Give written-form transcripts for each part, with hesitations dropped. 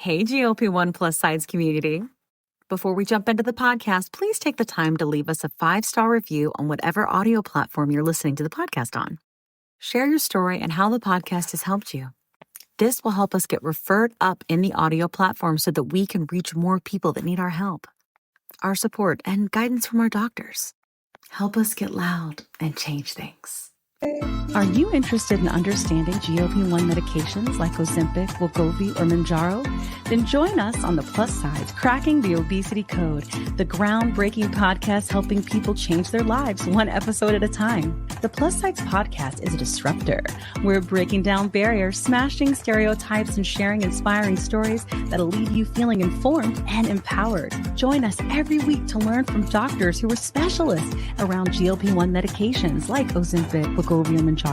Hey, GLP-1 plus size community. Before we jump into the podcast, please take the time to leave us a 5-star review on whatever audio platform you're listening to the podcast on. Share your story and how the podcast has helped you. This will help us get referred up in the audio platform so that we can reach more people that need our help, our support, and guidance from our doctors. Help us get loud and change things. Are you interested in understanding GLP-1 medications like Ozempic, wegovy, or Mounjaro? Then join us on the Plus Sides, Cracking the Obesity Code, the groundbreaking podcast helping people change their lives one episode at a time. The Plus Sides podcast is a disruptor. We're breaking down barriers, smashing stereotypes, and sharing inspiring stories that'll leave you feeling informed and empowered. Join us every week to learn from doctors who are specialists around GLP-1 medications like Ozempic, wegovy, or Mounjaro.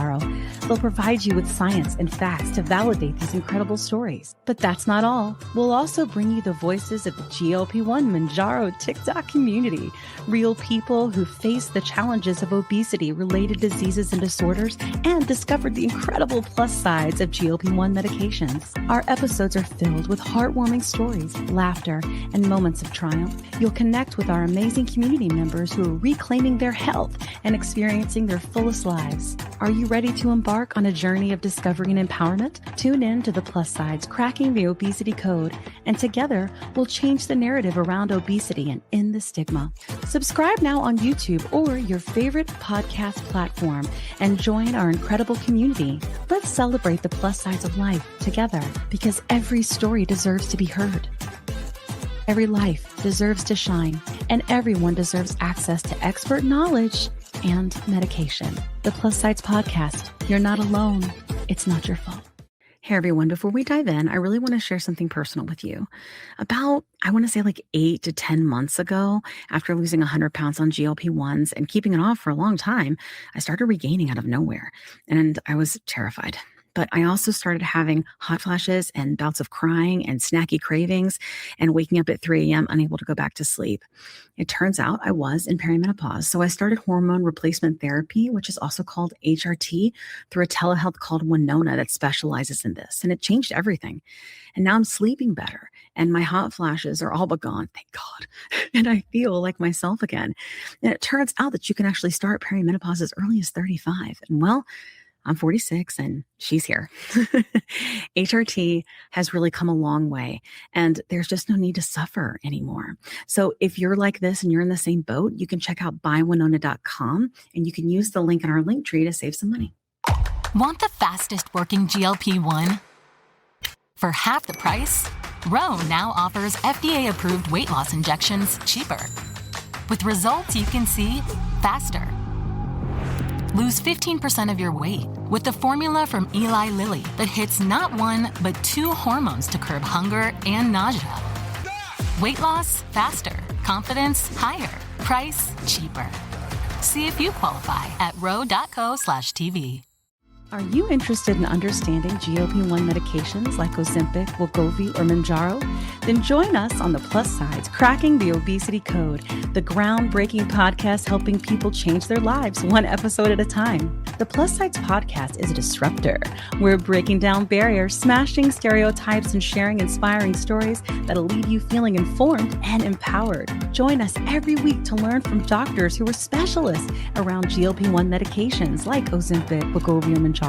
They'll provide you with science and facts to validate these incredible stories. But that's not all. We'll also bring you the voices of the GLP-1 Mounjaro TikTok community, real people who face the challenges of obesity, related diseases and disorders, and discovered the incredible plus sides of GLP-1 medications. Our episodes are filled with heartwarming stories, laughter, and moments of triumph. You'll connect with our amazing community members who are reclaiming their health and experiencing their fullest lives. Are you ready to embark on a journey of discovery and empowerment? Tune in to the Plus Sides, Cracking the Obesity Code, and together we'll change the narrative around obesity and end the stigma. Subscribe now on YouTube or your favorite podcast platform and join our incredible community. Let's celebrate the plus sides of life together, because every story deserves to be heard. Every life deserves to shine, and everyone deserves access to expert knowledge and medication. The Plus Sides podcast. You're not alone. It's not your fault. Hey everyone, before we dive in, I really want to share something personal with you. About, I want to say like 8 to 10 months ago, after losing 100 pounds on GLP-1s and keeping it off for a long time, I started regaining out of nowhere, and I was terrified. But I also started having hot flashes and bouts of crying and snacky cravings and waking up at 3 a.m. unable to go back to sleep. It turns out I was in perimenopause. So I started hormone replacement therapy, which is also called HRT, through a telehealth called Winona that specializes in this. And it changed everything. And now I'm sleeping better. And my hot flashes are all but gone, thank God. And I feel like myself again. And it turns out that you can actually start perimenopause as early as 35. And well, I'm 46 and she's here. HRT has really come a long way, and there's just no need to suffer anymore. So if you're like this and you're in the same boat, you can check out buywinona.com and you can use the link in our link tree to save some money. Want the fastest working GLP-1? For half the price, Rosen now offers FDA-approved weight loss injections cheaper, with results you can see faster. Lose 15% of your weight with the formula from Eli Lilly that hits not one, but 2 hormones to curb hunger and nausea. Weight loss faster, confidence higher, price cheaper. See if you qualify at ro.co/TV. Are you interested in understanding GLP-1 medications like Ozempic, wegovy, or Mounjaro? Then join us on the Plus Sides, Cracking the Obesity Code, the groundbreaking podcast helping people change their lives one episode at a time. The Plus Sides podcast is a disruptor. We're breaking down barriers, smashing stereotypes, and sharing inspiring stories that'll leave you feeling informed and empowered. Join us every week to learn from doctors who are specialists around GLP-1 medications like Ozempic, wegovy, or Mounjaro.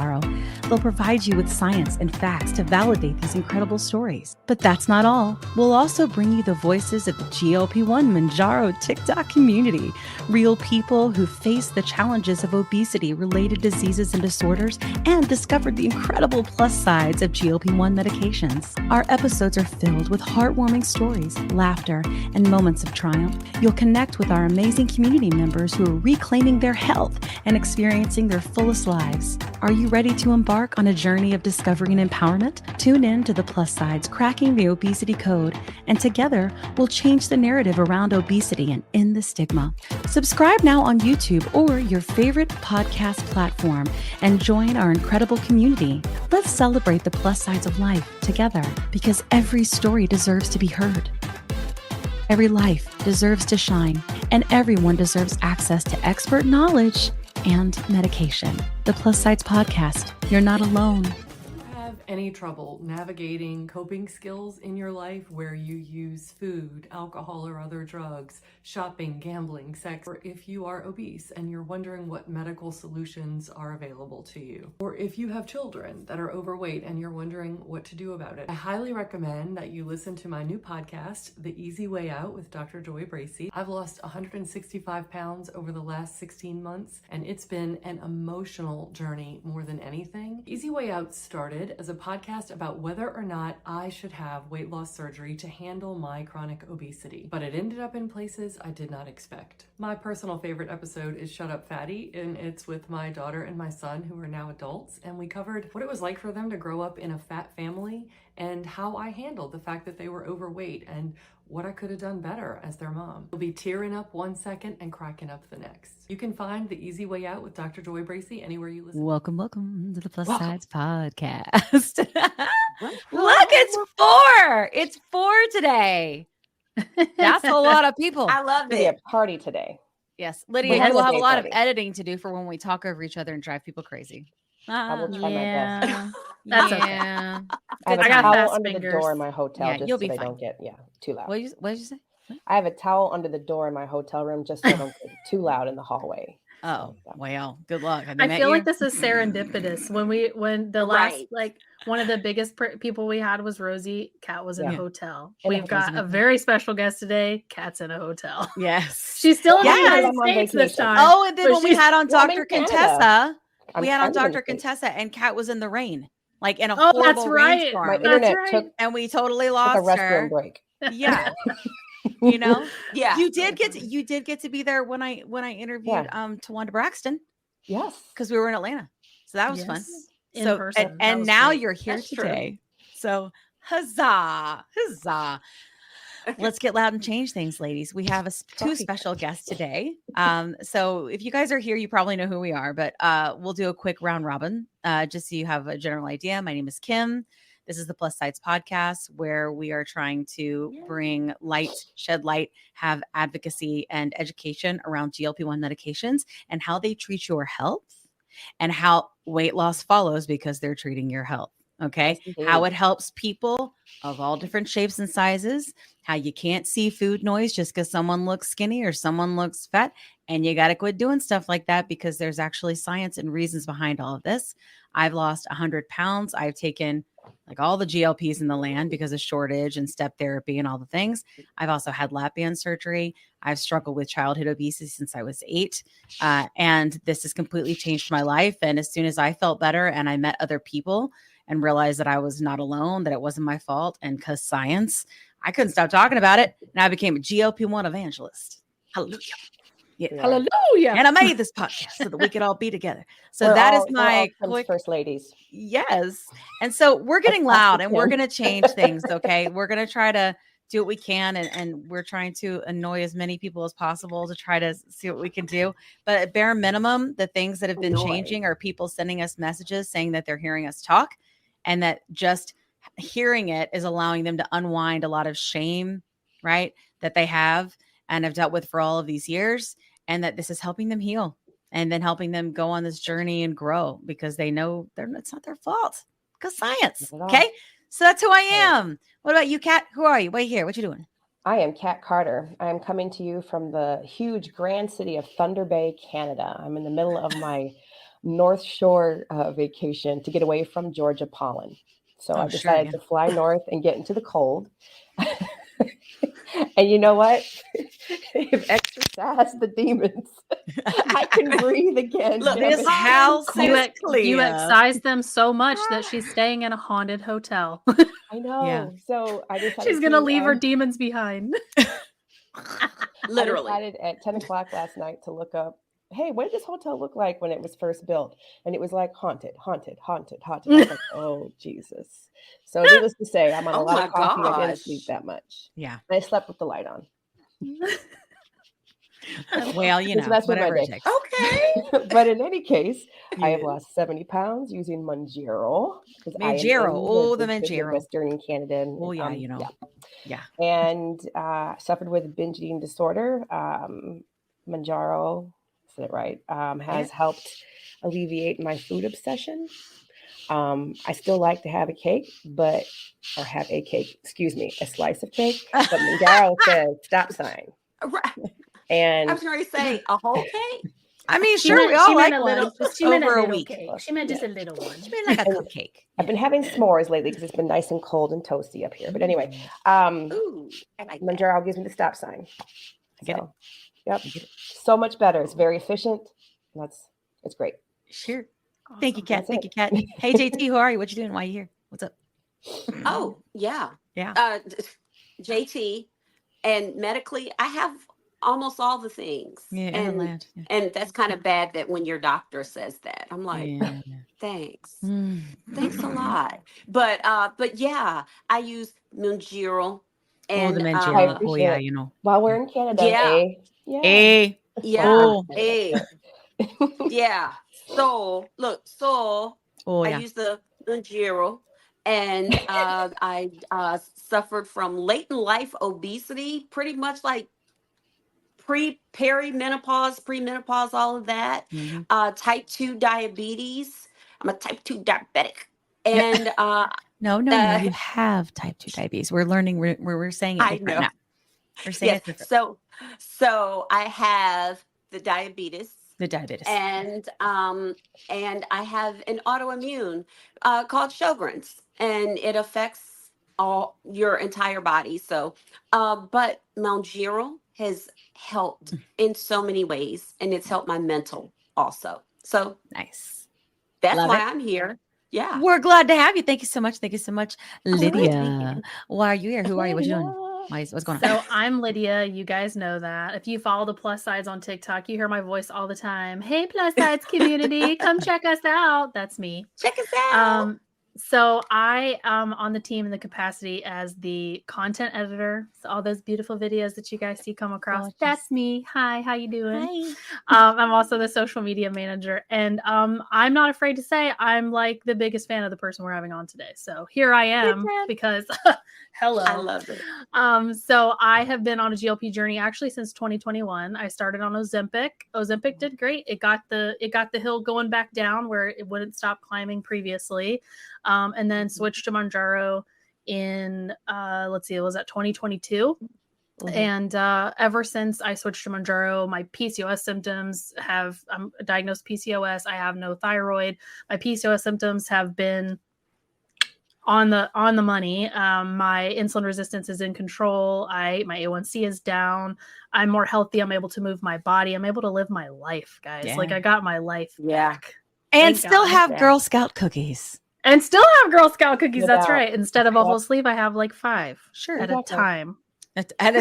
They'll provide you with science and facts to validate these incredible stories. But that's not all. We'll also bring you the voices of the GLP-1 Mounjaro TikTok community, real people who face the challenges of obesity, related diseases and disorders, and discovered the incredible plus sides of GLP-1 medications. Our episodes are filled with heartwarming stories, laughter, and moments of triumph. You'll connect with our amazing community members who are reclaiming their health and experiencing their fullest lives. Are you ready to embark on a journey of discovery and empowerment? Tune in to the Plus Sides, Cracking the Obesity Code, and together we'll change the narrative around obesity and end the stigma. Subscribe now on YouTube or your favorite podcast platform and join our incredible community. Let's celebrate the plus sides of life together, because every story deserves to be heard. Every life deserves to shine, and everyone deserves access to expert knowledge and medication. The Plus Sides podcast. You're not alone. Have any trouble navigating coping skills in your life where you use food, alcohol, or other drugs, shopping, gambling, sex, or if you are obese and you're wondering what medical solutions are available to you, or if you have children that are overweight and you're wondering what to do about it, I highly recommend that you listen to my new podcast, The Easy Way Out with Dr. Joy Bracey. I've lost 165 pounds over the last 16 months, and it's been an emotional journey more than anything. Easy Way Out started as a podcast about whether or not I should have weight loss surgery to handle my chronic obesity, but it ended up in places I did not expect. My personal favorite episode is Shut Up Fatty, and it's with my daughter and my son, who are now adults, and we covered what it was like for them to grow up in a fat family and how I handled the fact that they were overweight and what I could have done better as their mom. You'll be tearing up one second and cracking up the next. You can find The Easy Way Out with Dr. Joy Bracey anywhere you listen. Welcome to the Plus Sides Podcast. Look, it's four today. That's a lot of people. I love It's gonna be it. a party today. Yes, We Lydia, have you will a have a day lot of party. editing to do for when we talk over each other and drive people crazy. I will try my best. That's okay. yeah. I have a I got towel fast under the door in fingers. my hotel Yeah, just you'll so be they fine. don't get too loud. What did you say? I have a towel under the door in my hotel room just so I don't get too loud in the hallway. Oh, well, good luck. Have they I met feel you? like this is serendipitous. When the last Right. one of the biggest people we had was Rosie. Kat was in a Yeah. hotel. In a We've got hotel. a very special guest today. Kat's in a hotel. Yes. She's still in Yes. the United I'm on States this vacation. time. Oh, and then But when we she's- had on Well, I'm in Dr. Canada. Contessa, we had on I'm in Dr. the States. Contessa, and Kat was in the rain, like in a Oh, horrible that's right. rainstorm. My That's internet right. took And we totally a lost restroom her. break. Yeah. You know, Yeah. you did get to be there when I interviewed Tawanda Braxton, Yes. because we were in Atlanta. So that was fun. Yes. In So person. That and was now great. you're here That's true. today. So huzzah. Let's get loud and change things, ladies. We have two Right. special guests today. So if you guys are here, you probably know who we are, but we'll do a quick round robin just so you have a general idea. My name is Kim. This is the Plus Sides Podcast, where we are trying to bring shed light, have advocacy and education around GLP-1 medications and how they treat your health and how weight loss follows because they're treating your health. Okay. Yes, How indeed. it helps people of all different shapes and sizes, how you can't see food noise just because someone looks skinny or someone looks fat. And you got to quit doing stuff like that because there's actually science and reasons behind all of this. I've lost 100 pounds. I've taken like all the GLPs in the land because of shortage and step therapy and all the things. I've also had lap band surgery. I've struggled with childhood obesity since I was 8. And this has completely changed my life. And as soon as I felt better and I met other people and realized that I was not alone, that it wasn't my fault, and because science, I couldn't stop talking about it. And I became a GLP-1 evangelist. Hallelujah. Yeah. Yeah. Hallelujah. And I made this podcast so that we could all be together. So We're that is all- we're my all Kim's quick. first ladies. Yes. And so we're getting That's loud and we're Kim. going to change things. Okay. We're going to try to do what we can. And we're trying to annoy as many people as possible to try to see what we can do. But at bare minimum, the things that have been Annoy. changing are people sending us messages saying that they're hearing us talk and that just hearing it is allowing them to unwind a lot of shame, right? That they have and have dealt with for all of these years. And that this is helping them heal and then helping them go on this journey and grow because they know it's not their fault because science. Not at all. Okay. So that's who I am. What about you, Kat? Who are you? Wait here. What you doing? I am Kat Carter. I am coming to you from the huge grand city of Thunder Bay, Canada. I'm in the middle of my North Shore vacation to get away from Georgia pollen. So I decided to fly north and get into the cold. And you know what? If exercise the demons, I can breathe again. Look, Damn This it. house You, is you clear. excise them so much that she's staying in a haunted hotel. I know. Yeah. So I decided She's gonna to, leave her demons behind. Literally. I decided at 10 o'clock last night to look up, hey, what did this hotel look like when it was first built? And it was like haunted. I was like, oh, Jesus. So needless to say, I'm on a Oh lot my of coffee. I didn't gosh. sleep that much. Yeah. And I slept with the light on. Well, you Which know, messed with my whatever it day. takes. Okay. But in any case, I have Yeah. lost 70 pounds using Mounjaro. because I am Mounjaro. in Oh, the Pacific Mounjaro. Western Canada. And, Oh, yeah, you know. Yeah. And suffered with binge eating disorder. Mounjaro, is that right? Has helped alleviate my food obsession. I still like to have a cake, excuse me, a slice of cake. But Mounjaro says stop sign. Right. I And was going to say a whole cake. I mean, She sure, meant, we all she meant like a one little. just She meant a over a little week. cake. She meant just a little one. She meant like a And cupcake. I've been having s'mores lately because it's been nice and cold and toasty up here. But anyway, Ooh, I like that. Mounjaro gives me the stop sign. I get it. Yep. So much better. It's very efficient. And it's great. Sure. Thank you, Kat. That's Thank it. you, Kat. Hey, JT, who are you? What you doing? Why you here? What's up? Oh, yeah. Yeah. JT, and medically, I have almost all the things. Yeah, in the land. Yeah. And that's kind of bad that when your doctor says that. I'm like, Yeah. thanks. Mm. Thanks a lot. But yeah, I use Mounjaro and the I Mounjaro. appreciate Oh, yeah, it. you know. While we're in Canada, Yeah. Yeah. Hey. Yeah. Oh. Hey. Yeah. So look, Oh, I yeah. use the Mounjaro, and I suffered from late in life obesity, pretty much like premenopause, all of that. Mhm. Type 2 diabetes. I'm a type 2 diabetic. Yeah. And No. You have type 2 diabetes. We're learning. We're saying it I different know. now. We're saying Yes. it different. So I have the diabetes. The diabetes. And I have an autoimmune called Sjogren's, and it affects all your entire body. So, but Mounjaro has helped in so many ways, and it's helped my mental also. So Nice. that's Love why it. I'm here. Yeah. We're glad to have you. Thank you so much. Thank you so much, Oh, thank Lydia. you. Why are you here? Who are you? What you doing? Lydia. What's going on? So I'm Lydia. You guys know that. If you follow the plus sides on TikTok, you hear my voice all the time. Hey, plus sides community, come check us out. That's me. Check us out. So I am on the team in the capacity as the content editor. So all those beautiful videos that you guys see come across, Gorgeous. that's me. Hi, how you doing? Hi. I'm also the social media manager, and I'm not afraid to say I'm like the biggest fan of the person we're having on today. So here I am because hello. I love it. So I have been on a GLP journey actually since 2021. I started on Ozempic. Ozempic did great. It got the hill going back down where it wouldn't stop climbing previously. And then switched to Mounjaro in it was at 2022. Mhm. And ever since I switched to Mounjaro, my PCOS symptoms I'm diagnosed PCOS. I have no thyroid. My PCOS symptoms have been on the money. My insulin resistance is in control. My A1C is down. I'm more healthy. I'm able to move my body. I'm able to live my life, guys. Yeah. Like I got my life back. And Thank still God. have Girl Scout cookies. And still have Girl Scout cookies. That's Without- right. Instead of a Yep. whole sleeve, I have like 5 Sure. at a time. At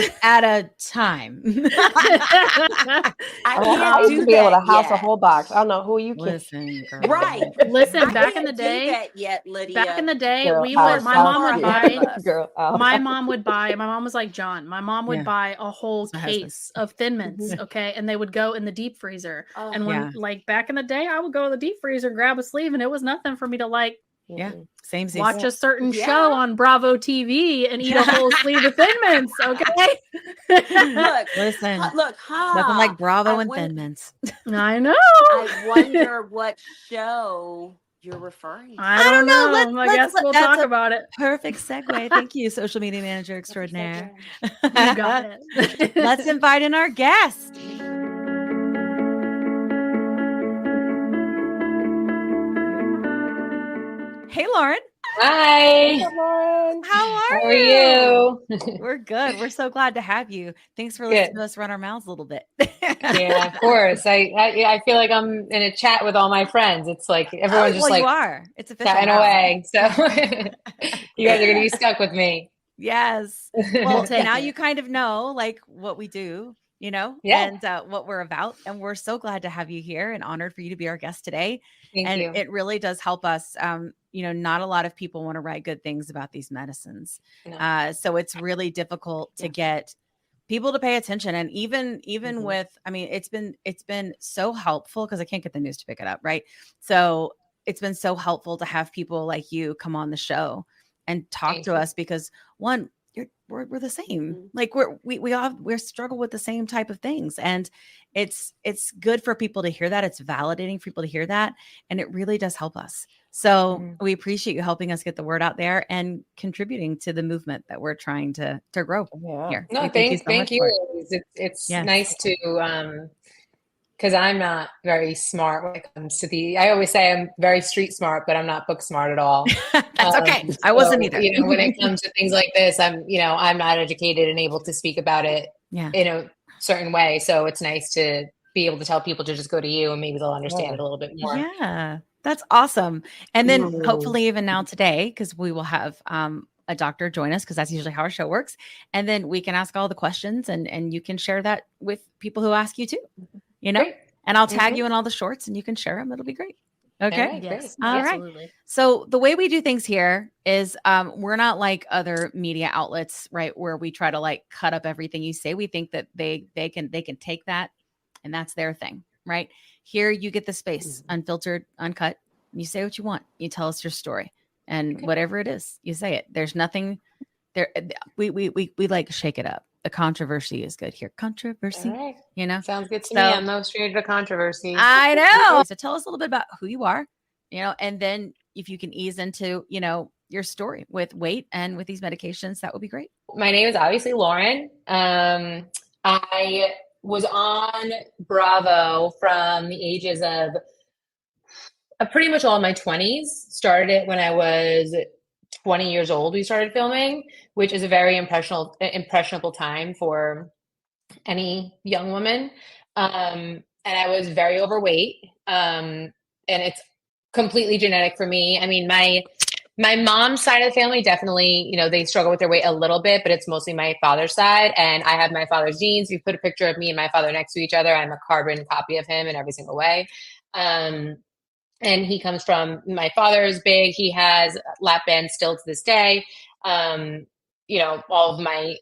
a time. I I can't used do to be able to that house a yet. whole box. I don't know who you can. Listen, girl. Right. Listen, I back in can't the do day, that yet, Lydia. back in the day, Girl, we I'll- would. My I'll mom would see. buy. Girl, I'll- My mom would buy. My mom was like John. My mom would Yeah. buy a whole That's my husband. case of Thin Mints. Okay, and they would go in the deep freezer. Oh, And when Yeah. like back in the day, I would go to the deep freezer, grab a sleeve, and it was nothing for me to like Yeah. Mhm. Same. watch a certain Yeah. show on Bravo TV and eat a whole sleeve of Thin Mints. Okay. Look, Listen. look, Nothing like Bravo and wonder- Thin Mints. I know. I wonder what show you're referring to. I don't know. I Let's- guess we'll that's talk a about it. Perfect segue. Thank you, social media manager extraordinaire. You got it. Let's invite in our guest. Hey, Lauren. Hi. What's up, Lauren? How How are are you? We're good. We're so glad to have you. Thanks for listening to us run our mouths a little bit. Yeah, of course. I feel like I'm in a chat with all my friends. It's like everyone's just well, you like are. It's official. chatting now. away. So you guys are going to be stuck with me. Yes. Well, now you kind of know like what we do, Yeah. and what we're about. And we're so glad to have you here and honored for you to be our guest today. Thank you. It really does help us. Not a lot of people want to write good things about these medicines. No. So it's really difficult to get people to pay attention. And even Mhm. with, I mean, it's been so helpful because I can't get the news to pick it up. Right. So it's been so helpful to have people like you come on the show and talk Thank to you. us because one, we're the same. Mhm. Like we struggle with the same type of things. And it's good for people to hear that. It's validating for people to hear that. And it really does help us. So we appreciate you helping us get the word out there and contributing to the movement that we're trying to grow Yeah. here. No, We thank you so much thank you. for it. It's Yes. nice to because I'm not very smart when it comes to I always say I'm very street smart, but I'm not book smart at all. That's okay. I wasn't either. When it comes to things like this, I'm not educated and able to speak about it Yeah. in a certain way. So it's nice to be able to tell people to just go to you and maybe they'll understand it a little bit more. Yeah. That's awesome. And then hopefully even now today, because we will have a doctor join us, because that's usually how our show works. And then we can ask all the questions and you can share that with people who ask you too, Great. and I'll tag you in all the shorts and you can share them. It'll be great. Okay. All right, Yes, All right. absolutely. So the way we do things here is we're not like other media outlets, right? Where we try to like cut up everything you say. We think that they can take that and that's their thing, right? Here you get the space, unfiltered, uncut. You say what you want. You tell us your story. And whatever it is, you say it. There's nothing there. We like shake it up. The controversy is good here. Controversy, All right. Sounds good to me. I'm no stranger to controversy. I know. So tell us a little bit about who you are, and then if you can ease into, your story with weight and with these medications, that would be great. My name is obviously Lauren. I was on Bravo from the ages of pretty much all my 20s. Started it when I was 20 years old. We started filming, which is a very impressionable time for any young woman. And I was very overweight. And it's completely genetic for me. I mean, my mom's side of the family definitely, they struggle with their weight a little bit, but it's mostly my father's side. And I have my father's genes. You put a picture of me and my father next to each other. I'm a carbon copy of him in every single way. And he comes from, my father is big. He has lap bands still to this day. All of my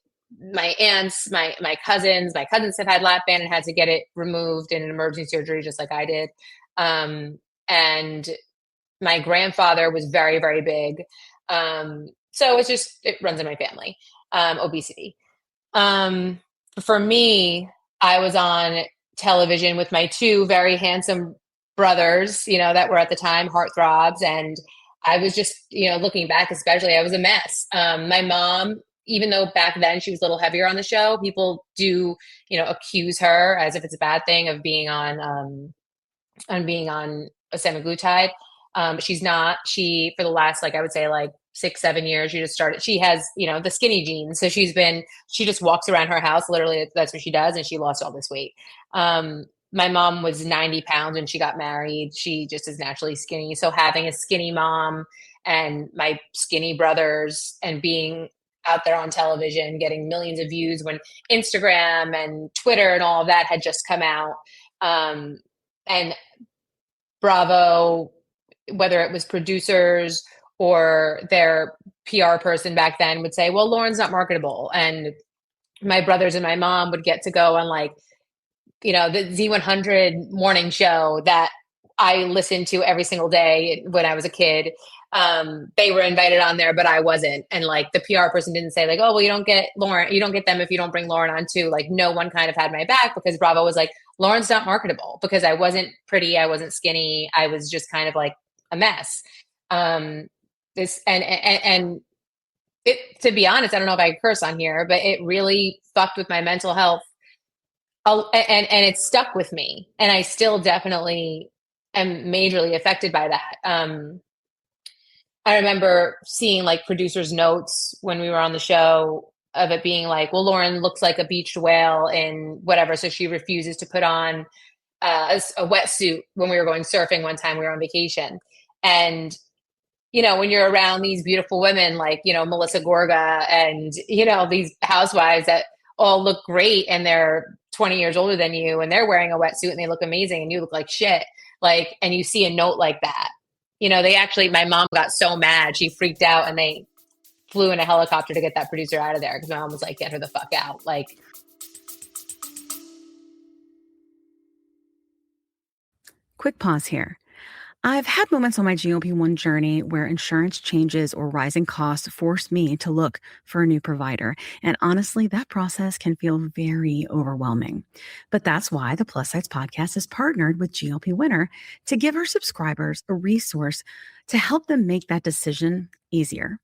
aunts, my cousins have had lap band and had to get it removed in an emergency surgery, just like I did. And my grandfather was very, very big. So it runs in my family, obesity. For me, I was on television with my two very handsome brothers, that were at the time heartthrobs. And I was just, looking back, especially, I was a mess. My mom, even though back then she was a little heavier on the show, people do, accuse her as if it's a bad thing of being on a semaglutide. She's not. She, for the last, I would say 6-7 years, she has, the skinny jeans. So she just walks around her house. Literally, that's what she does. And she lost all this weight. My mom was 90 pounds when she got married. She just is naturally skinny. So having a skinny mom and my skinny brothers and being out there on television, getting millions of views when Instagram and Twitter and all of that had just come out. And Bravo, whether it was producers or their PR person back then, would say, well, Lauren's not marketable. And my brothers and my mom would get to go on the Z100 morning show that I listened to every single day when I was a kid. They were invited on there, but I wasn't. And the PR person didn't say oh, well, you don't get Lauren, you don't get them if you don't bring Lauren on too. No one kind of had my back, because Bravo was Lauren's not marketable, because I wasn't pretty. I wasn't skinny. I was just kind of a mess. This and it, to be honest, I don't know if I curse on here, but it really fucked with my mental health. And it stuck with me, and I still definitely am majorly affected by that. I remember seeing producers' notes when we were on the show of it being well, Lauren looks like a beached whale in whatever, so she refuses to put on a wetsuit when we were going surfing one time. We were on vacation, and when you're around these beautiful women Melissa Gorga and these housewives that all look great and they're 20 years older than you and they're wearing a wetsuit and they look amazing and you look like shit, and you see a note like that, my mom got so mad, she freaked out, and they flew in a helicopter to get that producer out of there, because my mom was get her the fuck out. Quick pause here. I've had moments on my GLP-1 journey where insurance changes or rising costs force me to look for a new provider. And honestly, that process can feel very overwhelming. But that's why the Plus Sites podcast is partnered with GLP Winner to give our subscribers a resource to help them make that decision easier.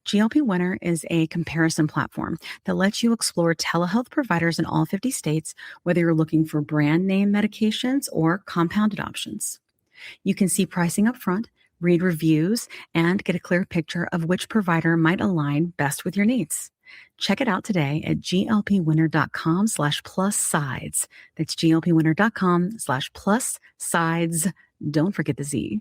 GLP Winner is a comparison platform that lets you explore telehealth providers in all 50 states, whether you're looking for brand name medications or compounded options. You can see pricing up front, read reviews, and get a clear picture of which provider might align best with your needs. Check it out today at glpwinner.com/plus sides. That's glpwinner.com/plus sides. Don't forget the Z.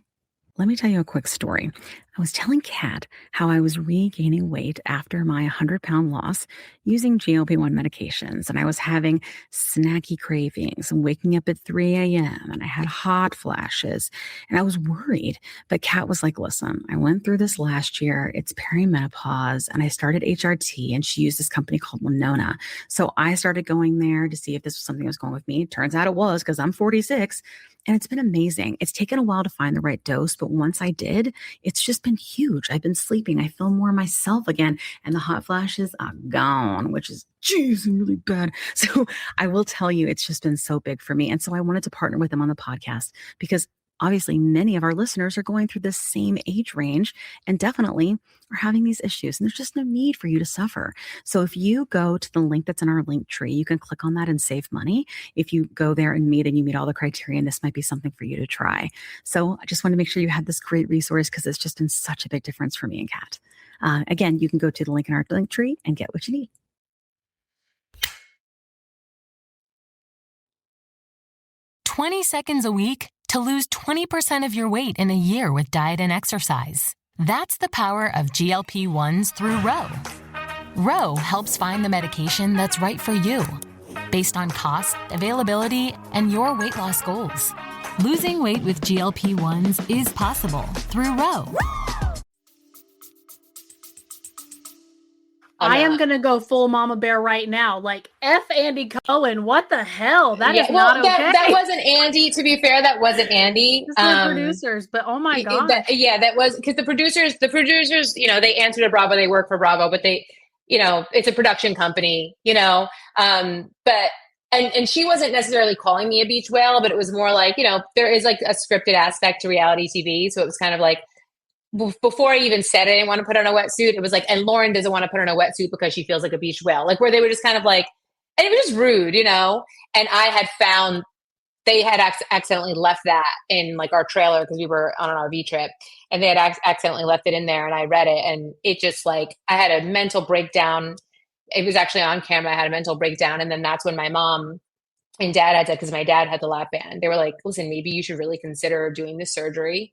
Let me tell you a quick story. I was telling Kat how I was regaining weight after my 100-pound loss using GLP-1 medications, and I was having snacky cravings and waking up at 3 a.m., and I had hot flashes, and I was worried. But Kat was like, listen, I went through this last year. It's perimenopause, and I started HRT, and she used this company called Winona. So I started going there to see if this was something that was going with me. Turns out it was, because I'm 46. And it's been amazing. It's taken a while to find the right dose, but once I did, it's just been huge. I've been sleeping. I feel more myself again, and the hot flashes are gone, which is, geez, really bad. So I will tell you, it's just been so big for me. And so I wanted to partner with them on the podcast because obviously many of our listeners are going through this same age range and definitely are having these issues. And there's just no need for you to suffer. So if you go to the link that's in our link tree, you can click on that and save money. If you go there and you meet all the criteria, and this might be something for you to try. So I just want to make sure you had this great resource because it's just been such a big difference for me and Kat. Again, you can go to the link in our link tree and get what you need. 20 seconds a week to lose 20% of your weight in a year with diet and exercise. That's the power of GLP-1s through Ro. Ro helps find the medication that's right for you, based on cost, availability, and your weight loss goals. Losing weight with GLP-1s is possible through Ro. I am going to go full mama bear right now. Like, F Andy Cohen, what the hell? That is not okay. That wasn't Andy. To be fair, that wasn't Andy. The producers, but oh my God. That was because the producers, they answer to Bravo, they work for Bravo, but they, it's a production company, but and she wasn't necessarily calling me a beach whale, but it was more like, there is like a scripted aspect to reality TV. So it was kind of like, before I even said I didn't want to put on a wetsuit, it was like, and Lauren doesn't want to put on a wetsuit because she feels like a beach whale, like where they were just kind of like, and it was just rude, and I had found they had accidentally left that in like our trailer because we were on an RV trip, and they had accidentally left it in there, and I read it, and it just like, I had a mental breakdown. It was actually on camera. I had a mental breakdown. And then that's when my mom and dad had to, because my dad had the lap band. They were like, listen, maybe you should really consider doing this surgery.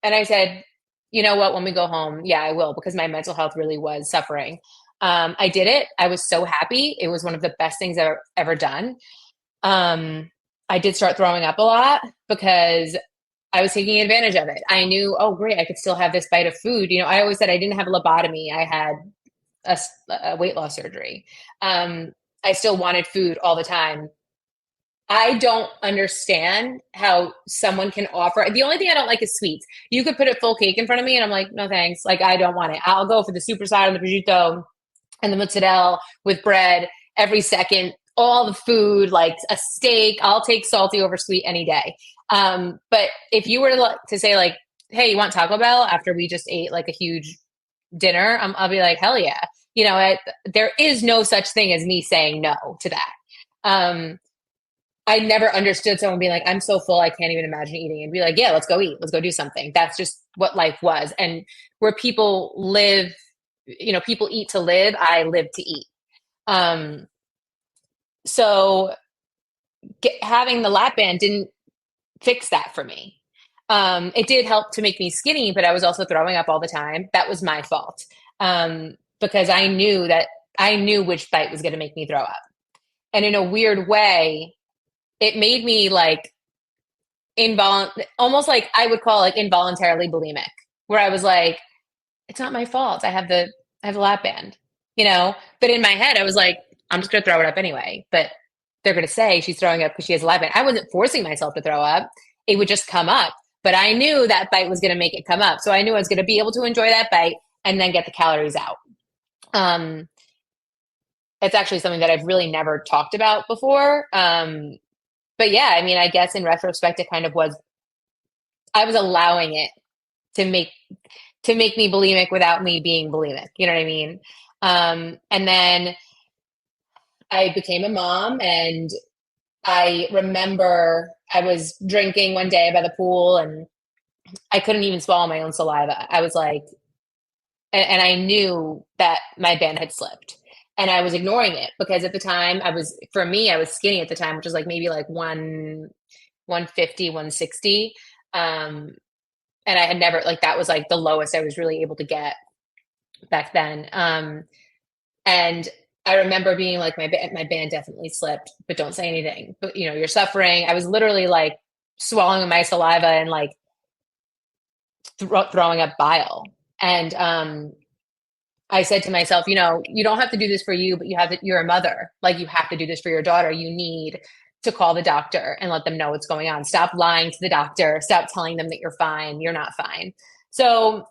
And I said, you know what, when we go home, yeah, I will, because my mental health really was suffering. I did it. I was so happy. It was one of the best things I've ever done. I did start throwing up a lot because I was taking advantage of it. I knew, oh, great, I could still have this bite of food. I always said I didn't have a lobotomy. I had a weight loss surgery. I still wanted food all the time. I don't understand how someone can offer. The only thing I don't like is sweets. You could put a full cake in front of me and I'm like, no, thanks. Like, I don't want it. I'll go for the superside and the prosciutto and the mozzarella with bread every second, all the food, like a steak. I'll take salty over sweet any day. But if you were to say like, hey, you want Taco Bell after we just ate like a huge dinner? I'll be like, hell yeah. There is no such thing as me saying no to that. I never understood someone being like, I'm so full, I can't even imagine eating, and be like, yeah, let's go eat. Let's go do something. That's just what life was. And where people live, people eat to live, I live to eat. So having the lap band didn't fix that for me. It did help to make me skinny, but I was also throwing up all the time. That was my fault. Because I knew which bite was going to make me throw up. And in a weird way, it made me like almost like I would call like involuntarily bulimic, where I was like, it's not my fault. I have the lap band, but in my head, I was like, I'm just going to throw it up anyway. But they're going to say she's throwing up because she has a lap band. I wasn't forcing myself to throw up. it would just come up. But I knew that bite was going to make it come up. So I knew I was going to be able to enjoy that bite and then get the calories out. It's actually something that I've really never talked about before. But yeah, I mean, I guess in retrospect, it kind of was, I was allowing it to make me bulimic without me being bulimic. You know what I mean? And then I became a mom, and I remember I was drinking one day by the pool and I couldn't even swallow my own saliva. I was like, and I knew that my band had slipped, and I was ignoring it because at the time I was skinny at the time, which was like maybe like 150, 160. And I had never, like, that was like the lowest I was really able to get back then. And I remember being like, my band definitely slipped, but don't say anything. But you're suffering. I was literally like swallowing my saliva and like throwing up bile. And I said to myself, you don't have to do this for you, but you're a mother. Like, you have to do this for your daughter. You need to call the doctor and let them know what's going on. Stop lying to the doctor. Stop telling them that you're fine. You're not fine. So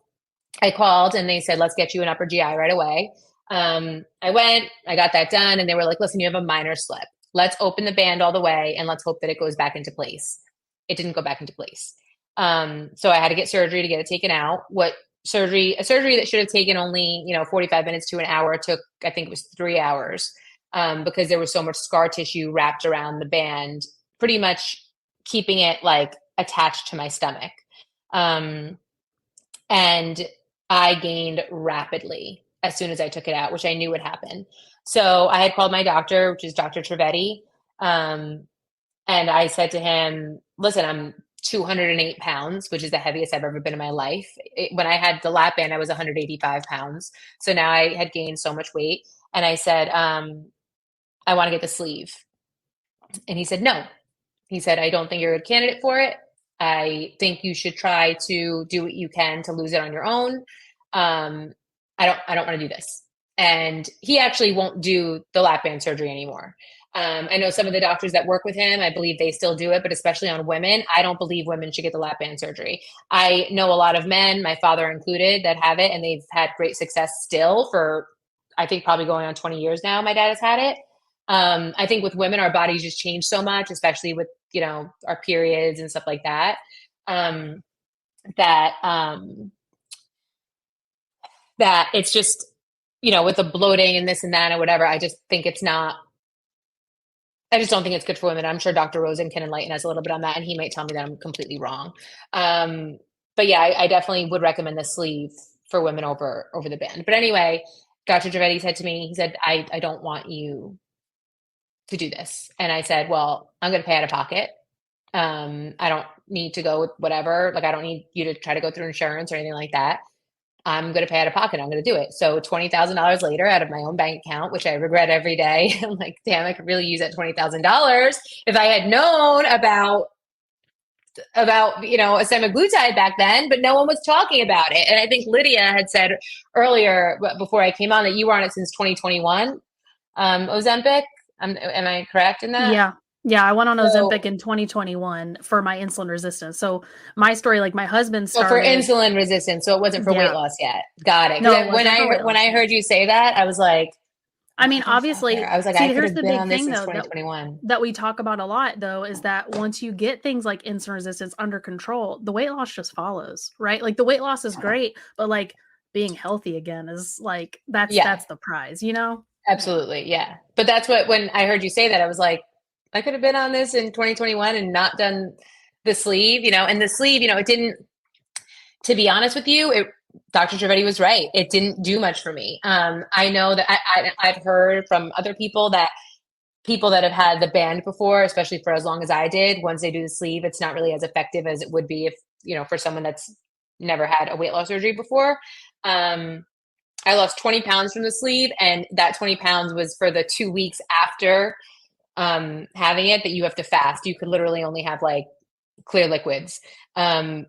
I called and they said, let's get you an upper GI right away. I went, I got that done, and they were like, listen, you have a minor slip. Let's open the band all the way and let's hope that it goes back into place. It didn't go back into place. So I had to get surgery to get it taken out. A surgery that should have taken only, 45 minutes to an hour took, I think it was 3 hours, because there was so much scar tissue wrapped around the band, pretty much keeping it like attached to my stomach. And I gained rapidly as soon as I took it out, which I knew would happen. So I had called my doctor, which is Dr. Trivedi. And I said to him, listen, I'm 208 pounds, which is the heaviest I've ever been in my life. When I had the lap band, I was 185 pounds. So now I had gained so much weight. And I said, I want to get the sleeve. And he said, no. He said, I don't think you're a good candidate for it. I think you should try to do what you can to lose it on your own. I don't want to do this. And he actually won't do the lap band surgery anymore. I know some of the doctors that work with him, I believe they still do it, but especially on women, I don't believe women should get the lap band surgery. I know a lot of men, my father included, that have it, and they've had great success still for, I think, probably going on 20 years now. My dad has had it. I think with women, our bodies just change so much, especially with, our periods and stuff like that, that it's just, with the bloating and this and that and whatever, I just think it's not, I just don't think it's good for women. I'm sure Dr. Rosen can enlighten us a little bit on that, and he might tell me that I'm completely wrong. But yeah, I definitely would recommend the sleeve for women over the band. But anyway, Dr. Trivedi said to me, he said, I don't want you to do this. And I said, well, I'm going to pay out of pocket. I don't need to go with whatever. Like, I don't need you to try to go through insurance or anything like that. I'm going to pay out of pocket. I'm going to do it. So $20,000 later out of my own bank account, which I regret every day. I'm like, damn, I could really use that $20,000 if I had known about a semaglutide back then, but no one was talking about it. And I think Lydia had said earlier, before I came on, that you were on it since 2021. Ozempic. Am I correct in that? Yeah, I went on Ozempic in 2021 for my insulin resistance. So my story, like, my husband started for insulin resistance, so it wasn't for weight loss yet. Got it. No, when I heard you say that, I was like, I mean, obviously, I was like, I could have been on this since 2021. That we talk about a lot, though, is that once you get things like insulin resistance under control, the weight loss just follows, right? Like, the weight loss is great, but like being healthy again is like, that's the prize, Absolutely. Yeah. But that's when I heard you say that, I was like, I could have been on this in 2021 and not done the sleeve, and the sleeve, it didn't, to be honest with you, Dr. Trivedi was right. It didn't do much for me. I know that I've heard from other people that have had the band before, especially for as long as I did, once they do the sleeve, it's not really as effective as it would be if, for someone that's never had a weight loss surgery before. I lost 20 pounds from the sleeve, and that 20 pounds was for the 2 weeks after having it that you have to fast. You could literally only have like clear liquids. And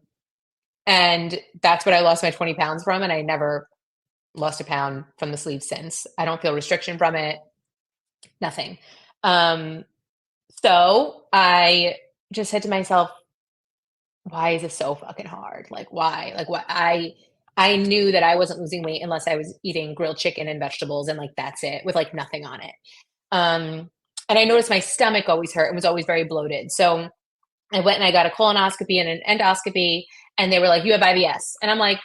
that's what I lost my 20 pounds from. And I never lost a pound from the sleeve since. I don't feel restriction from it. Nothing. So I just said to myself, why is this so fucking hard? Like, why? Like, what? I knew that I wasn't losing weight unless I was eating grilled chicken and vegetables and like that's it with like nothing on it. And I noticed my stomach always hurt and was always very bloated. So I went and I got a colonoscopy and an endoscopy, and they were like, "You have IBS," and I'm like,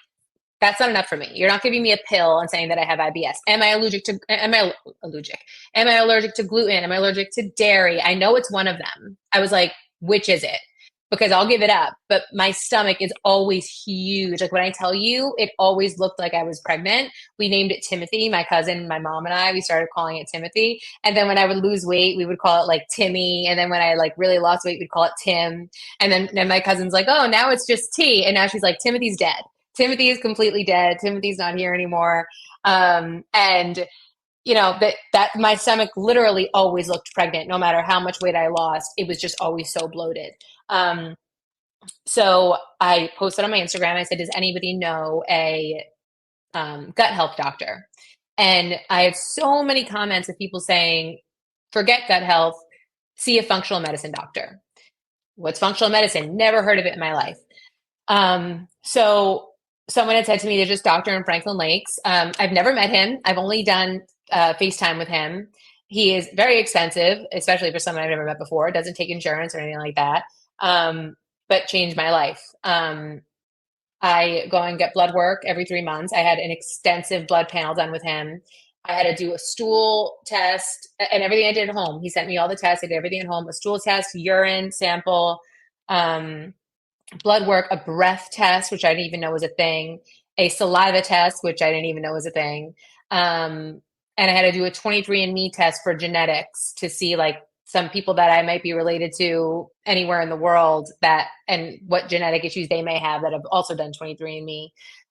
"That's not enough for me. You're not giving me a pill and saying that I have IBS. Am I allergic to? Am I allergic? Am I allergic to gluten? Am I allergic to dairy? I know it's one of them." I was like, "Which is it?" Because I'll give it up, but my stomach is always huge. Like when I tell you, it always looked like I was pregnant. We named it Timothy. My cousin, my mom, and I, we started calling it Timothy. And then when I would lose weight, we would call it like Timmy. And then when I like really lost weight, we'd call it Tim. And then my cousin's like, "Oh, now it's just T." And now she's like, "Timothy's dead. Timothy is completely dead. Timothy's not here anymore." And you know, that my stomach literally always looked pregnant, no matter how much weight I lost. It was just always so bloated. So I posted on my Instagram, I said, "Does anybody know a gut health doctor?" And I had so many comments of people saying, "Forget gut health, see a functional medicine doctor." What's functional medicine? Never heard of it in my life. So someone had said to me, "There's this doctor in Franklin Lakes." I've never met him. I've only done FaceTime with him. He is very expensive, especially for someone I've never met before. Doesn't take insurance or anything like that. But changed my life. I go and get blood work every 3 months. I had an extensive blood panel done with him. I had to do a stool test and everything I did at home. He sent me all the tests. I did everything at home, a stool test, urine sample, blood work, a breath test, which I didn't even know was a thing, a saliva test, which I didn't even know was a thing. And I had to do a 23andMe test for genetics to see like some people that I might be related to anywhere in the world that, and what genetic issues they may have that have also done 23andMe,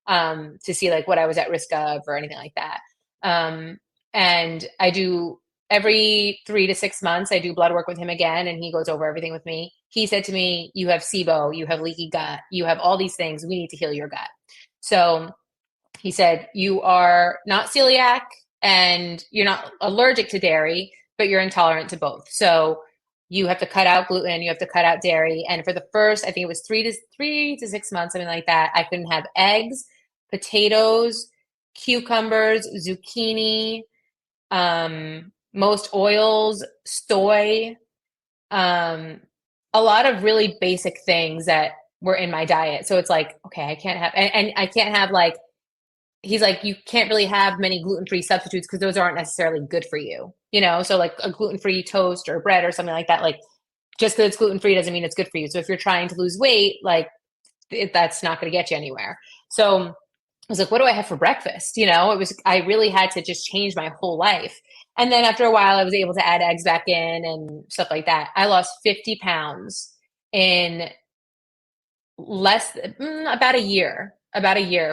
to see like what I was at risk of or anything like that. And I do every 3 to 6 months, I do blood work with him again, and he goes over everything with me. He said to me, "You have SIBO, you have leaky gut, you have all these things. We need to heal your gut." So he said, "You are not celiac and you're not allergic to dairy, but you're intolerant to both. So you have to cut out gluten, you have to cut out dairy." And for the first, I think it was 3 to 6 months, something like that, I couldn't have eggs, potatoes, cucumbers, zucchini, most oils, soy, a lot of really basic things that were in my diet. So it's like, okay, I can't have, and I can't have like, he's like, "You can't really have many gluten-free substitutes because those aren't necessarily good for you, you know? So like a gluten-free toast or bread or something like that, like just because it's gluten-free doesn't mean it's good for you. So if you're trying to lose weight, like that's not going to get you anywhere." So I was like, "What do I have for breakfast?" You know, I really had to just change my whole life. And then after a while, I was able to add eggs back in and stuff like that. I lost 50 pounds in about a year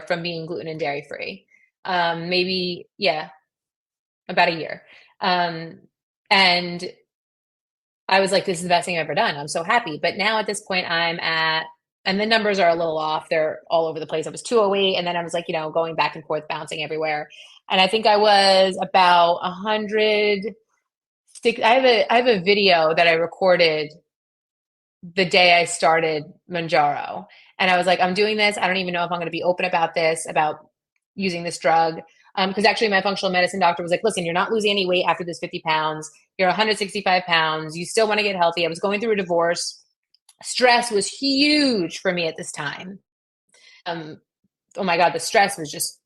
from being gluten and dairy free. Maybe, yeah, about a year. And I was like, "This is the best thing I've ever done." I'm so happy. But now at this point and the numbers are a little off. They're all over the place. I was 208. And then I was like, going back and forth, bouncing everywhere. And I think I was about 100. I have a video that I recorded the day I started Mounjaro. And I was like, "I'm doing this. I don't even know if I'm going to be open about this, about using this drug." Because actually my functional medicine doctor was like, "Listen, you're not losing any weight after this 50 pounds. You're 165 pounds. You still want to get healthy." I was going through a divorce. Stress was huge for me at this time. Oh my God, the stress was just,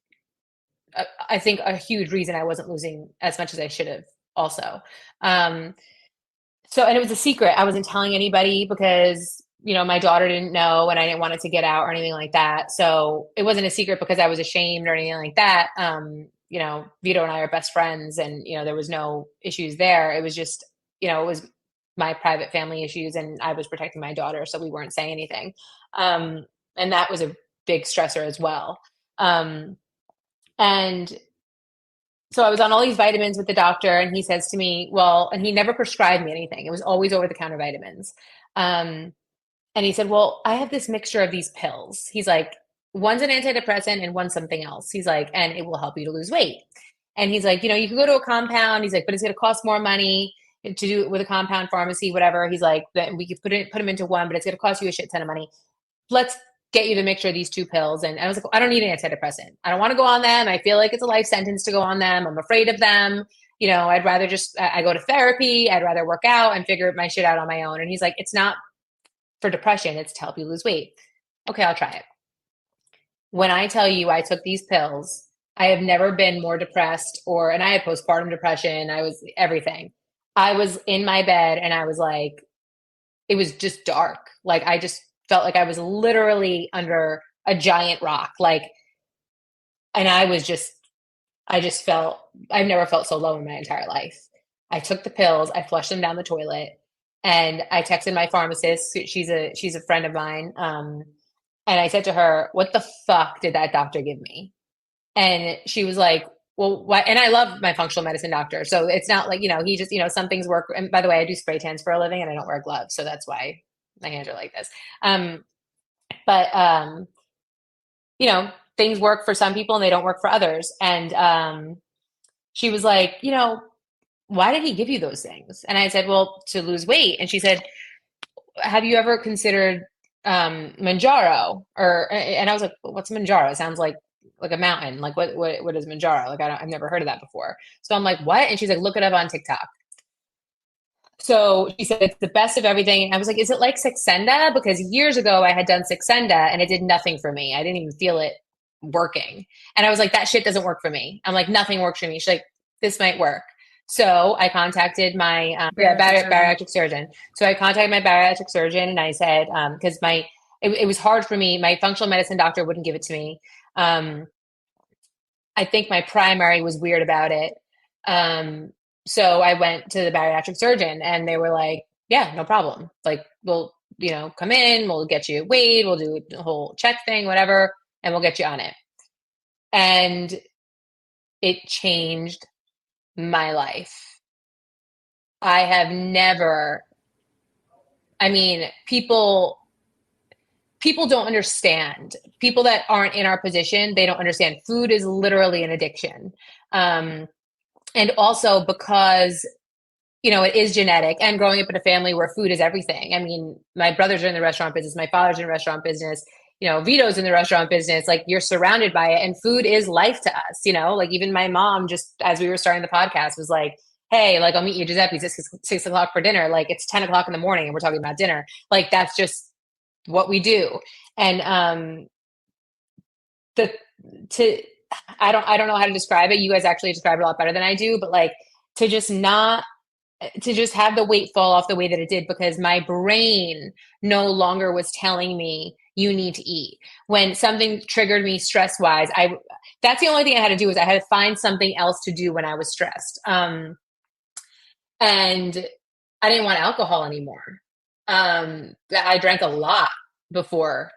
I think, a huge reason I wasn't losing as much as I should have also. And it was a secret. I wasn't telling anybody because, my daughter didn't know and I didn't want it to get out or anything like that. So it wasn't a secret because I was ashamed or anything like that. Vito and I are best friends and, there was no issues there. It was just, it was my private family issues and I was protecting my daughter. So we weren't saying anything. And that was a big stressor as well. And so I was on all these vitamins with the doctor and he says to me, and he never prescribed me anything. It was always over the counter vitamins. And he said, "Well, I have this mixture of these pills." He's like, "One's an antidepressant and one's something else." He's like, "And it will help you to lose weight." And he's like, "You can go to a compound." He's like, "But it's going to cost more money to do it with a compound pharmacy, whatever." He's like, "That we could put them into one, but it's going to cost you a shit ton of money. let's get you the mixture of these 2 pills. And I was like, I don't need an antidepressant. I don't want to go on them. I feel like it's a life sentence to go on them. I'm afraid of them. I'd rather I go to therapy. I'd rather work out and figure my shit out on my own. And he's like, it's not for depression. It's to help you lose weight. Okay, I'll try it. When I tell you I took these pills, I have never been more depressed and I had postpartum depression. I was everything. I was in my bed and I was like, it was just dark. Like, I just felt like I was literally under a giant rock. Like, and I just felt, I've never felt so low in my entire life. I took the pills, I flushed them down the toilet, and I texted my pharmacist. She's a friend of mine. And I said to her, what the fuck did that doctor give me? And she was like, well, what? And I love my functional medicine doctor. So it's not like, he just, some things work. And by the way, I do spray tans for a living and I don't wear gloves. So that's why my hands are like this. But things work for some people and they don't work for others. And she was like, why did he give you those things? And I said, well, to lose weight. And she said, have you ever considered Mounjaro? And I was like, what's Mounjaro? It sounds like a mountain. Like what is Mounjaro? Like I've never heard of that before. So I'm like, what? And she's like, look it up on TikTok. So she said, it's the best of everything. And I was like, is it like Saxenda? Because years ago I had done Saxenda and it did nothing for me. I didn't even feel it working. And I was like, that shit doesn't work for me. I'm like, nothing works for me. She's like, this might work. So I contacted my bariatric surgeon. So I contacted my bariatric surgeon and I said, because it was hard for me. My functional medicine doctor wouldn't give it to me. I think my primary was weird about it. So I went to the bariatric surgeon and they were like, yeah, no problem. Like, we'll, come in, we'll get you weighed, we'll do the whole check thing, whatever, and we'll get you on it. And it changed my life. I have never, people don't understand. People that aren't in our position, they don't understand. Food is literally an addiction. And also because, it is genetic, and growing up in a family where food is everything. My brothers are in the restaurant business. My father's in the restaurant business. Vito's in the restaurant business. Like, you're surrounded by it, and food is life to us. Like, even my mom, just as we were starting the podcast, was like, hey, like, I'll meet you at Giuseppe's at 6 o'clock for dinner. Like, it's 10 o'clock in the morning and we're talking about dinner. Like, that's just what we do. And I don't know how to describe it. You guys actually describe it a lot better than I do, but like, to just have the weight fall off the way that it did, because my brain no longer was telling me you need to eat. When something triggered me stress wise, that's the only thing I had to do, is I had to find something else to do when I was stressed. And I didn't want alcohol anymore. I drank a lot before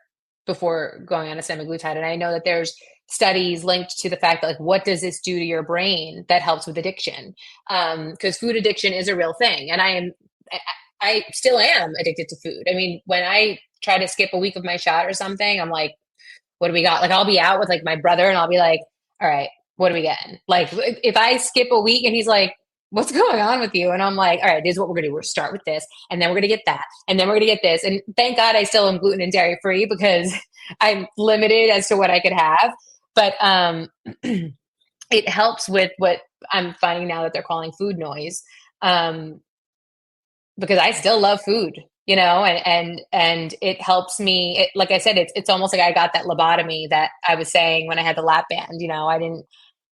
going on a semaglutide. And I know that there's studies linked to the fact that, like, what does this do to your brain that helps with addiction? Because food addiction is a real thing. And I still am addicted to food. When I try to skip a week of my shot or something, I'm like, what do we got? Like, I'll be out with like my brother and I'll be like, all right, what are we getting? Like, if I skip a week and he's like, what's going on with you? And I'm like, all right, this is what we're gonna do. We're start with this, and then we're gonna get that, and then we're gonna get this. And thank God I still am gluten and dairy free, because I'm limited as to what I could have. But it helps with what I'm finding now that they're calling food noise, because I still love food, and it helps me. Like I said, it's almost like I got that lobotomy that I was saying when I had the lap band.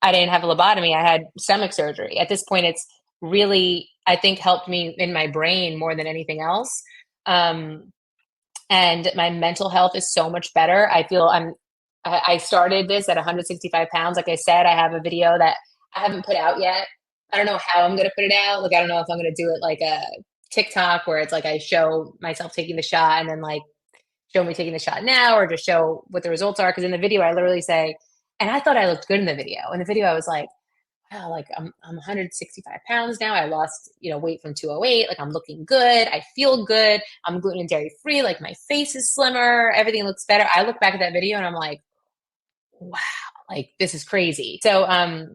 I didn't have a lobotomy. I had stomach surgery. At this point, it's really, I think, helped me in my brain more than anything else. And my mental health is so much better. I feel I started this at 165 pounds. Like I said, I have a video that I haven't put out yet. I don't know how I'm going to put it out. Like, I don't know if I'm going to do it like a TikTok where it's like I show myself taking the shot and then like show me taking the shot now, or just show what the results are. Because in the video, I literally say, and I thought I looked good in the video. In the video, I was like, wow, like I'm 165 pounds now. I lost, weight from 208. Like, I'm looking good. I feel good. I'm gluten and dairy free. Like, my face is slimmer. Everything looks better. I look back at that video and I'm like, wow, like, this is crazy. So I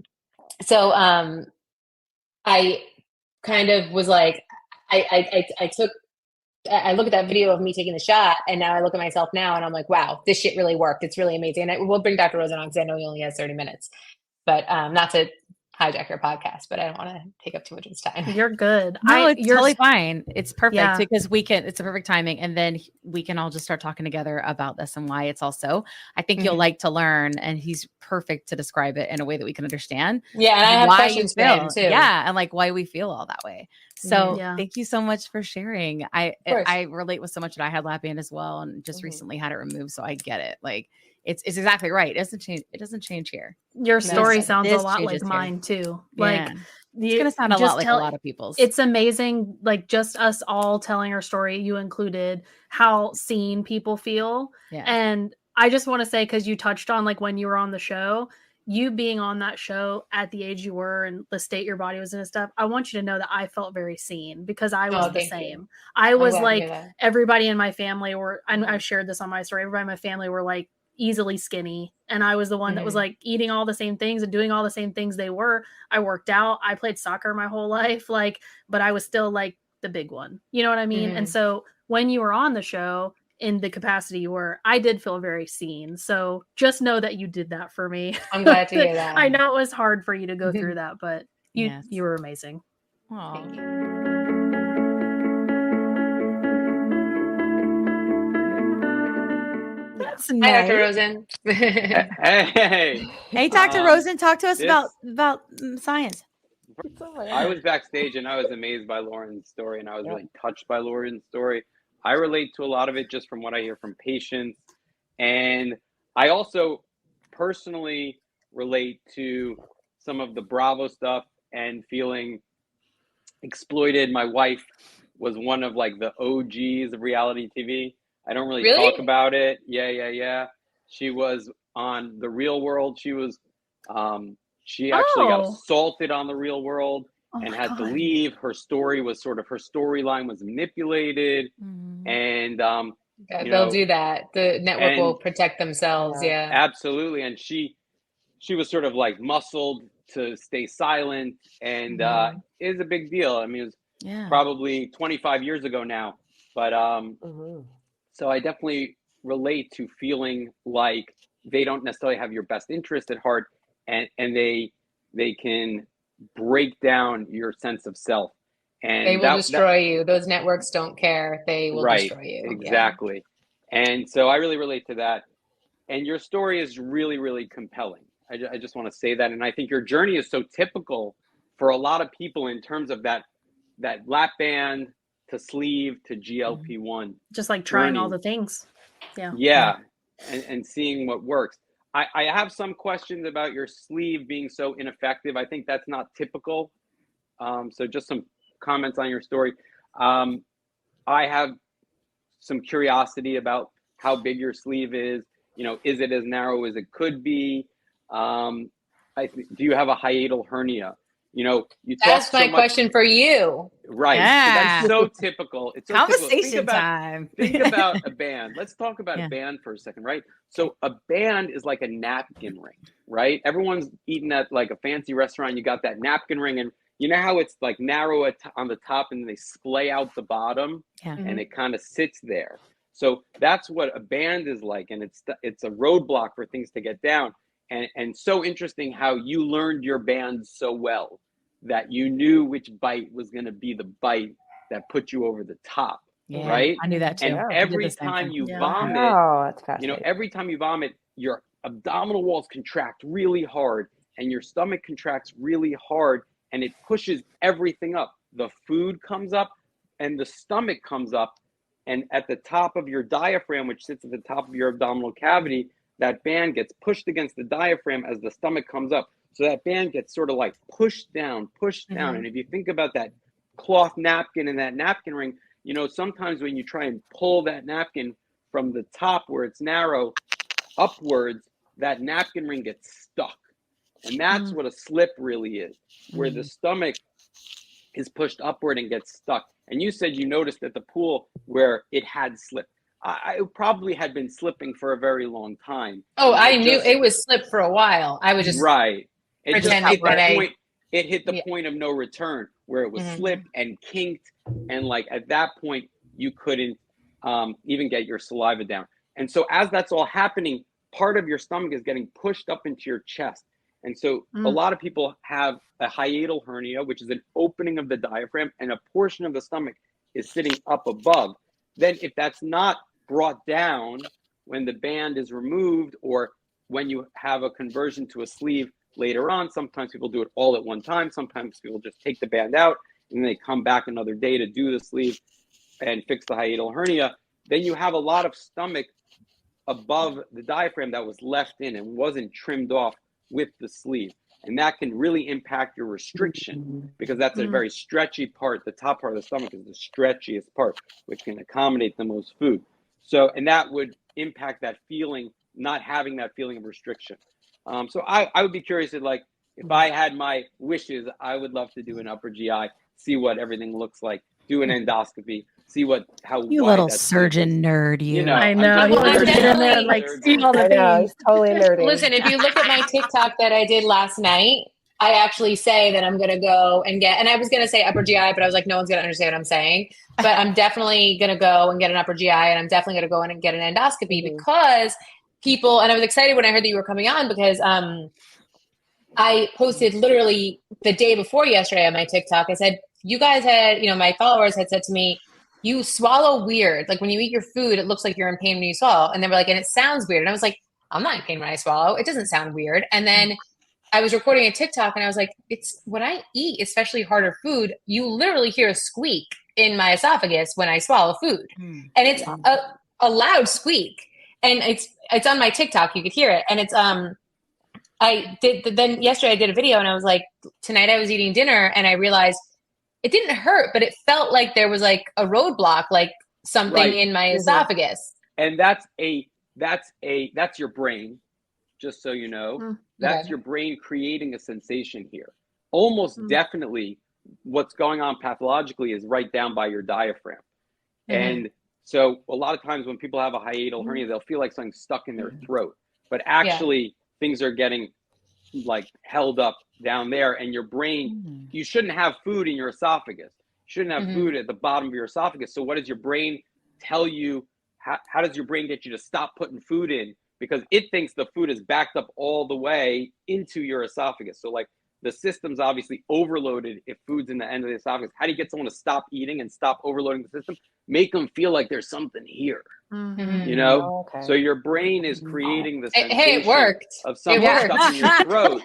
kind of was like, I took I look at that video of me taking the shot, and now I look at myself now and I'm like, wow, this shit really worked. It's really amazing. And we'll bring Dr. Rosen on because I know he only has 30 minutes, but not to hijack your podcast, but I don't want to take up too much of his time. You're good. No, it's you're totally fine. It's perfect Yeah. because it's a perfect timing. And then we can all just start talking together about this and why it's also, I think you'll like to learn, and he's perfect to describe it in a way that we can understand. Yeah. And I have why questions for him too. Yeah. And like why we feel all that way. So Yeah. thank you so much for sharing. I relate with so much that I had lap band as well, and just recently had it removed. So I get it. Like it's exactly right. It doesn't change here. Your story This- sounds this a lot changes like here. mine too. Yeah. Like It's going to sound a lot like a lot of people's. It's amazing. Like just us all telling our story, you included, how seen people feel. Yeah. And I just want to say, because you touched on like when you were on the show, you being on that show at the age you were and the state your body was in and stuff, I want you to know that I felt very seen because I was the same. You. I was glad to like, hear that. everybody in my family were, and I've shared this on my story, everybody in my family were like easily skinny. And I was the one that was like eating all the same things and doing all the same things they were. I worked out. I played soccer my whole life, like, but I was still like the big one. You know what I mean? And so when you were on the show, in the capacity you were, I did feel very seen. So just know that you did that for me. I'm glad to hear that. I know it was hard for you to go through that, but you Yes. you were amazing. Thank you. That's Hi, nice. Dr. Rosen. Hey, Hey, Dr. Rosen, talk to us this- about science. I was backstage and I was amazed by Lauren's story, and I was really touched by Lauren's story. I relate to a lot of it just from what I hear from patients, and I also personally relate to some of the Bravo stuff and feeling exploited. My wife was one of like the OGs of reality TV. I don't really talk about it. Yeah. She was on The Real World. She was, she actually got assaulted on The Real World and had to leave. Her storyline was manipulated. And, they'll do that. The network will protect themselves. Yeah, absolutely. And she was sort of like muscled to stay silent, and it was a big deal. I mean, it was probably 25 years ago now, but so I definitely relate to feeling like they don't necessarily have your best interest at heart, and they can break down your sense of self, and they will destroy you. Those networks don't care. They will destroy you. Exactly. And so I really relate to that. And your story is really, really compelling. I just want to say that. And I think your journey is so typical for a lot of people in terms of that lap band to sleeve to GLP-1. Just like trying journey. all the things. Yeah. And seeing what works. I have some questions about your sleeve being so ineffective. I think that's not typical. So just some comments on your story. I have some curiosity about how big your sleeve is. Is it as narrow as it could be? Do you have a hiatal hernia? That's my question for you. Right. Yeah. So that's so typical. It's so Conversation time. Think about a band. Let's talk about a band for a second, right? So a band is like a napkin ring, right? Everyone's eating at like a fancy restaurant. You got that napkin ring, and you know how it's like narrow on the top and they splay out the bottom, and it kind of sits there. So that's what a band is like, and it's a roadblock for things to get down. And so interesting how you learned your band so well that you knew which bite was going to be the bite that put you over the top, right? I knew that too. And every time you vomit, that's fascinating. every time you vomit, your abdominal walls contract really hard and your stomach contracts really hard, and it pushes everything up. The food comes up and the stomach comes up, and at the top of your diaphragm, which sits at the top of your abdominal cavity, that band gets pushed against the diaphragm as the stomach comes up. So that band gets sort of like pushed down. And if you think about that cloth napkin and that napkin ring, sometimes when you try and pull that napkin from the top where it's narrow upwards, that napkin ring gets stuck. And that's what a slip really is, where the stomach is pushed upward and gets stuck. And you said you noticed at the pool where it had slipped. I probably had been slipping for a very long time. Oh, I knew it was slipped for a while. I was just It just pretending that it hit the point of no return where it was slipped and kinked, and like at that point you couldn't even get your saliva down. And so as that's all happening, part of your stomach is getting pushed up into your chest. And so a lot of people have a hiatal hernia, which is an opening of the diaphragm, and a portion of the stomach is sitting up above. Then if that's not brought down when the band is removed, or when you have a conversion to a sleeve later on, sometimes people do it all at one time. Sometimes people just take the band out and they come back another day to do the sleeve and fix the hiatal hernia. Then you have a lot of stomach above the diaphragm that was left in and wasn't trimmed off with the sleeve. And that can really impact your restriction, because that's a very stretchy part. The top part of the stomach is the stretchiest part, which can accommodate the most food. So, and that would impact that feeling, not having that feeling of restriction. So I would be curious to, like, if I had my wishes, I would love to do an upper GI, see what everything looks like, do an endoscopy, see how You wide little that surgeon nerd, you. You know, I know. I'm He just wants to nerdy. get in there and I'm like nerdy. see all the I know, things. he's totally nerdy. Listen, if you look at my TikTok that I did last night, I actually say that I'm going to go and and I was going to say upper GI, but I was like, no one's going to understand what I'm saying. But I'm definitely going to go and get an upper GI, and I'm definitely going to go in and get an endoscopy because people, and I was excited when I heard that you were coming on, because I posted literally the day before yesterday on my TikTok. I said, you guys had, my followers had said to me, you swallow weird. Like when you eat your food, it looks like you're in pain when you swallow. And they were like, and it sounds weird. And I was like, I'm not in pain when I swallow. It doesn't sound weird. And then I was recording a TikTok and I was like, it's when I eat, especially harder food, you literally hear a squeak in my esophagus when I swallow food. And it's a loud squeak. And it's on my TikTok. You could hear it. And it's, then yesterday I did a video and I was like, tonight I was eating dinner and I realized it didn't hurt, but it felt like there was like a roadblock, like something in my esophagus. And that's your brain, just so you know. That's your brain creating a sensation here. Almost definitely what's going on pathologically is right down by your diaphragm. And so a lot of times when people have a hiatal hernia, they'll feel like something's stuck in their throat, but actually things are getting like held up down there, and your brain, you shouldn't have food in your esophagus. You shouldn't have food at the bottom of your esophagus. So what does your brain tell you? How does your brain get you to stop putting food in? Because it thinks the food is backed up all the way into your esophagus. So like the system's obviously overloaded if food's in the end of the esophagus. How do you get someone to stop eating and stop overloading the system? Make them feel like there's something here, So your brain is creating the sensation it worked. Of something stuck in your throat.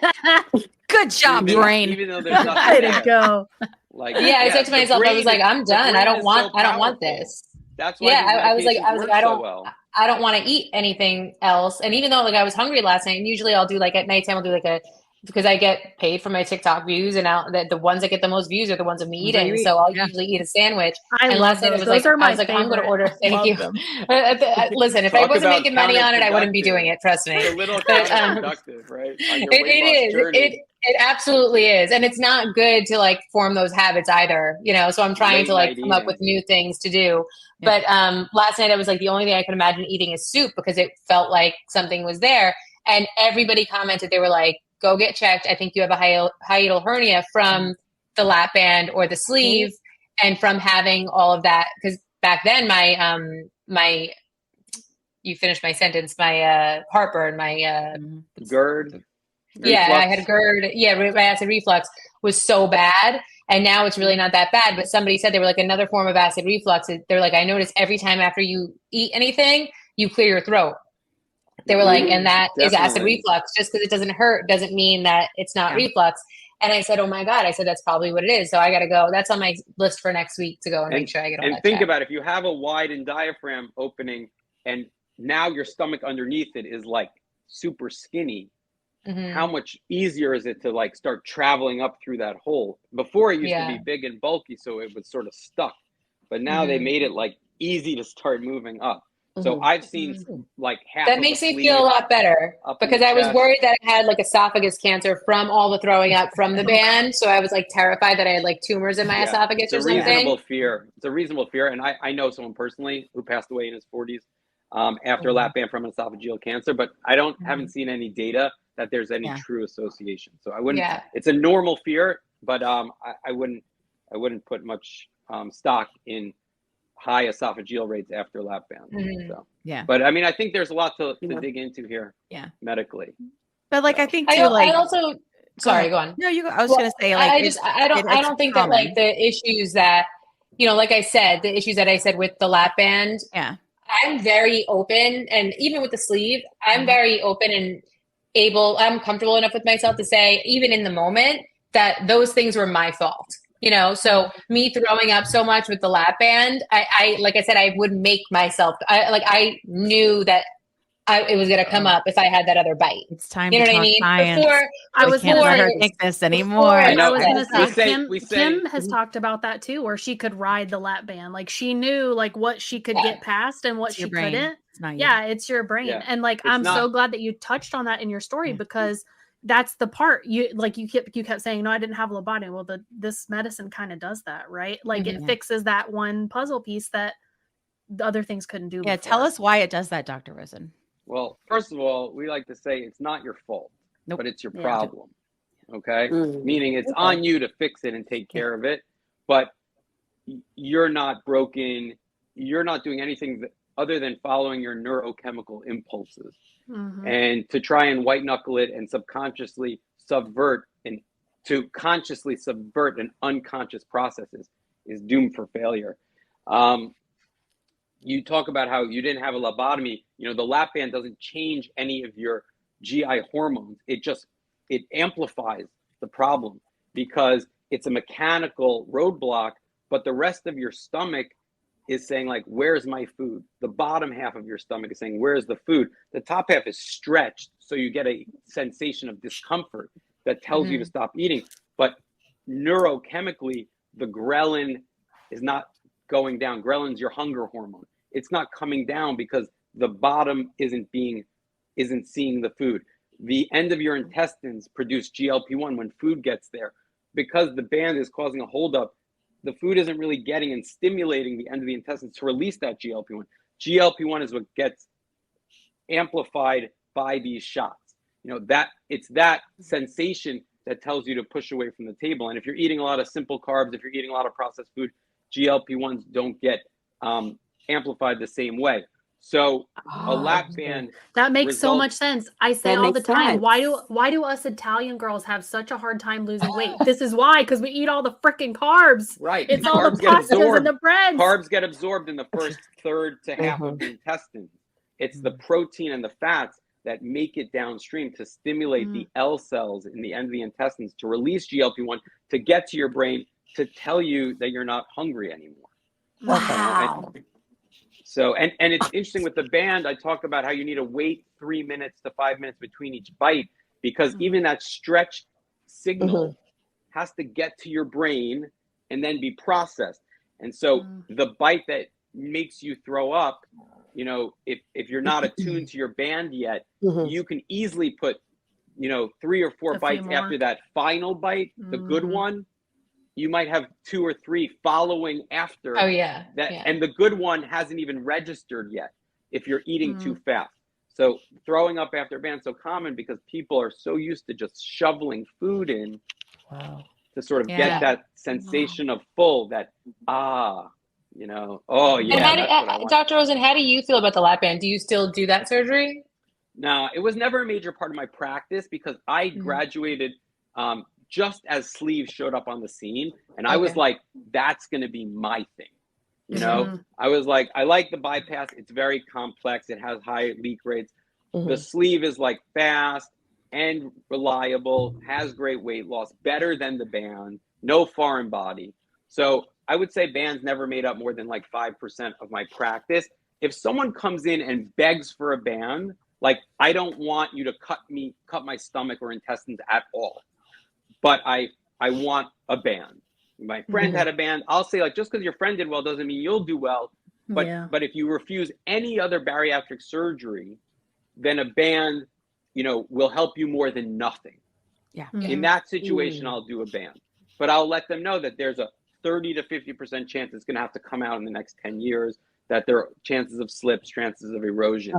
Good job, brain. Even though there's nothing Way there. to go. Like, I said to myself, I was like, I'm done. I don't want powerful. this. That's why I was like, I don't want to eat anything else. And even though like I was hungry last night, and usually I'll do like at nighttime, I'll do like because I get paid for my TikTok views, and the ones that get the most views are the ones of me eating. So I'll usually eat a sandwich. And last night I was like, I'm going to order. Thank you. Listen, if I wasn't making money on it, I wouldn't be doing it. Trust me. It's a little counterproductive, right? It absolutely is. And it's not good to like form those habits either, so I'm trying to like come up with new things to do. But last night I was like, the only thing I could imagine eating is soup, because it felt like something was there. And everybody commented, they were like, go get checked. I think you have a hiatal hernia from the lap band or the sleeve, and from having all of that. Because back then my you finished my sentence, my heartburn, my GERD. Yeah, I had GERD. Yeah, my acid reflux was so bad. And now it's really not that bad. But somebody said they were like, another form of acid reflux. They're like, I notice every time after you eat anything, you clear your throat. They were like, and that is acid reflux. Just because it doesn't hurt doesn't mean that it's not reflux. And I said, oh my God, that's probably what it is. So I got to go. That's on my list for next week to go and make sure I get all that. And think about it. If you have a widened diaphragm opening and now your stomach underneath it is like super skinny, how much easier is it to like start traveling up through that hole? Before it used to be big and bulky, so it was sort of stuck. But now they made it like easy to start moving up. So I've seen like half that makes me feel a lot better, because I was worried that I had like esophagus cancer from all the throwing up from the band. So I was like terrified that I had like tumors in my esophagus or something. It's a reasonable fear. And I know someone personally who passed away in his 40s after a lap band from an esophageal cancer, but I haven't seen any data that there's any true association. So I wouldn't, it's a normal fear, but I wouldn't put much stock in high esophageal rates after lap band. So, Yeah. but I mean, I think there's a lot to dig into here. Yeah. Medically. But like, So. I think too, like, I also, sorry, go on. No, you go. I was going to say, like, I don't think that like the issues that, like I said, the issues that I said with the lap band, I'm very open, and even with the sleeve, I'm very open and I'm comfortable enough with myself to say, even in the moment, that those things were my fault. So me throwing up so much with the lap band, I like I said, I would make myself, I knew that it was going to come up if I had that other bite. It's time to talk I mean? science. I can't let her take this anymore. I was going to say, we Kim has talked about that too, where she could ride the lap band. Like she knew like what she could get past and what she couldn't. It's your brain. Yeah. And like, I'm so glad that you touched on that in your story, because that's the part you kept saying, no, I didn't have lobotomy. Well, this medicine kind of does that, right? Like it fixes that one puzzle piece that the other things couldn't do. Yeah. Tell us why it does that, Dr. Rosen. Well, first of all, we like to say it's not your fault, but it's your problem. Okay? Meaning it's on you to fix it and take care of it, but you're not broken. You're not doing anything other than following your neurochemical impulses. And to try and white knuckle it and subconsciously subvert and to consciously subvert an unconscious processes is doomed for failure. You talk about how you didn't have a lobotomy. The lap band doesn't change any of your GI hormones. It amplifies the problem because it's a mechanical roadblock, but the rest of your stomach is saying, like, where's my food? The bottom half of your stomach is saying, where's the food? The top half is stretched, so you get a sensation of discomfort that tells you to stop eating. But neurochemically, the ghrelin is not going down. Ghrelin's your hunger hormone. It's not coming down because the bottom isn't seeing the food. The end of your intestines produce GLP-1 when food gets there. Because the band is causing a holdup, the food isn't really getting and stimulating the end of the intestines to release that GLP-1. GLP-1 is what gets amplified by these shots. It's that sensation that tells you to push away from the table. And if you're eating a lot of simple carbs, if you're eating a lot of processed food, GLP-1s don't get amplified the same way. So a lap band that makes so much sense. I say all the time, why do us Italian girls have such a hard time losing weight? This is why, because we eat all the freaking carbs. Right. It's all the pastas and the breads. Carbs get absorbed in the first third to half of the intestine. It's the protein and the fats that make it downstream to stimulate the L cells in the end of the intestines to release GLP-1 to get to your brain to tell you that you're not hungry anymore. Wow. So, and it's interesting with the band, I talk about how you need to wait 3 minutes to 5 minutes between each bite, because even that stretched signal has to get to your brain and then be processed. And so the bite that makes you throw up, if you're not attuned to your band yet, you can easily put, 3 or 4 bites after that final bite, the good one. You might have 2 or 3 following after and the good one hasn't even registered yet if you're eating too fast. So throwing up after a band's so common because people are so used to just shoveling food in to sort of get that sensation of full, that oh yeah. And Dr. Rosen, how do you feel about the lap band? Do you still do that surgery? No, it was never a major part of my practice because I graduated just as sleeves showed up on the scene. And I was like, that's going to be my thing. I was like, I like the bypass. It's very complex. It has high leak rates. The sleeve is like fast and reliable, has great weight loss, better than the band, no foreign body. So I would say bands never made up more than like 5% of my practice. If someone comes in and begs for a band, like, I don't want you to cut my stomach or intestines at all. But I want a band. My friend had a band. I'll say, like, just because your friend did well doesn't mean you'll do well. But if you refuse any other bariatric surgery, then a band, will help you more than nothing. Yeah. In that situation, I'll do a band. But I'll let them know that there's a 30 to 50% chance it's going to have to come out in the next 10 years, that there are chances of slips, chances of erosion.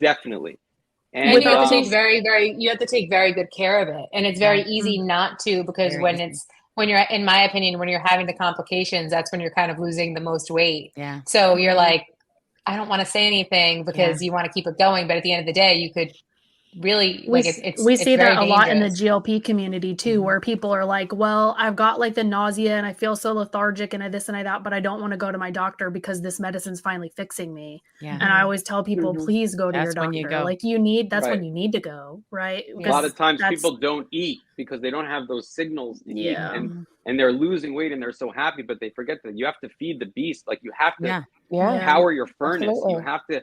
Definitely. And you have to take very, very good care of it. And it's very easy not to, because when it's when you're, in my opinion, when you're having the complications, that's when you're kind of losing the most weight. Yeah. So you're like, I don't want to say anything because you want to keep it going. But at the end of the day, you could really we it's see very that a lot in the dangerous. GLP community too, where people are like, well, I've got like the nausea and I feel so lethargic and I this and I that, but I don't want to go to my doctor because this medicine's finally fixing me. Yeah. And I always tell people, please go to your That's when you doctor. go. Like that's when you need to go, right? A lot of times people don't eat because they don't have those signals to eat, and they're losing weight and they're so happy, but they forget that you have to feed the beast. Like you have to power your furnace. Absolutely. You have to,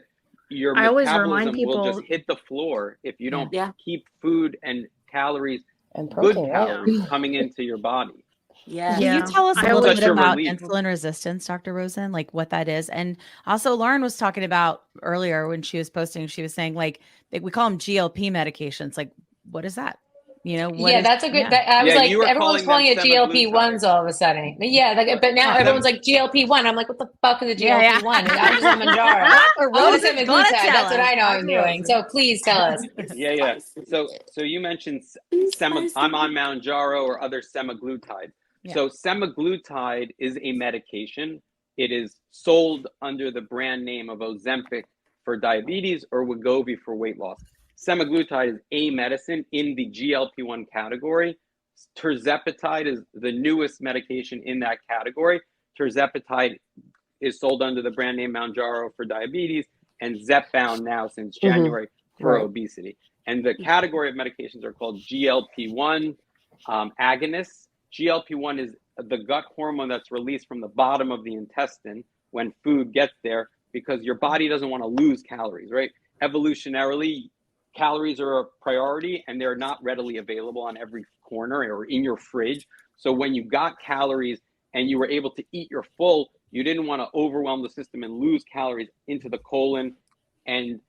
your I always remind metabolism will people- just hit the floor if you don't keep food and calories, and protein, good calories coming into your body. Can you tell us a little Such bit a about relief. insulin resistance, Dr. Rosen, like what that is? And also Lauren was talking about earlier when she was posting, she was saying like we call them GLP medications. Like, what is that? You know, that's a good. I was like, everyone's calling it semaglutide. GLP1s all of a sudden. But now everyone's like GLP1. I'm like, what the fuck is a GLP1? I'm just on Mounjaro. Semaglutide. That's what I know I'm doing. So please tell us. Yeah. So you mentioned I'm on Mounjaro or other semaglutide. Yeah. So semaglutide is a medication. It is sold under the brand name of Ozempic for diabetes or Wegovy for weight loss. Semaglutide is a medicine in the GLP-1 category. Tirzepatide is the newest medication in that category. Tirzepatide is sold under the brand name Mounjaro for diabetes and zepbound now since January for obesity. And the category of medications are called GLP-1 agonists. GLP-1 is the gut hormone that's released from the bottom of the intestine when food gets there because your body doesn't want to lose calories, right? Evolutionarily, calories are a priority and they're not readily available on every corner or in your fridge. So when you got calories and you were able to eat your full, you didn't want to overwhelm the system and lose calories into the colon and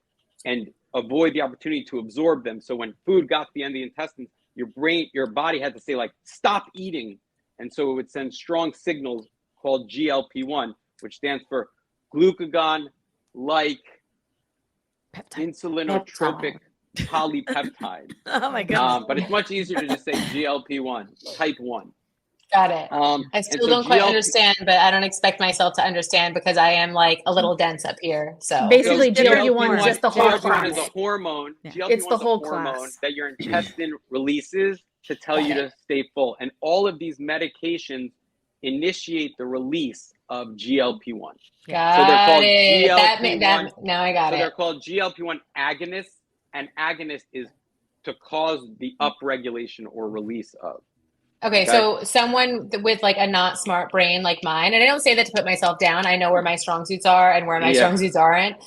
avoid the opportunity to absorb them. So when food got to the end of the intestines, your body had to say like, stop eating. And so it would send strong signals called GLP-1, which stands for glucagon-like insulinotropic polypeptide. Oh my goodness. But it's much easier to just say GLP-1, type 1. Got it. I still don't quite understand, but I don't expect myself to understand because I am like a little dense up here. So basically, GLP-1 is just the whole class. GLP-1 is a hormone. GLP-1 It's the whole is a hormone class that your intestine releases to tell you to stay full. And all of these medications initiate the release of GLP-1. Got it. Now I got it. So they're called GLP-1 agonists, and agonist is to cause the upregulation or release of. Okay, so someone with like a not smart brain like mine, and I don't say that to put myself down. I know where my strong suits are and where my strong suits aren't.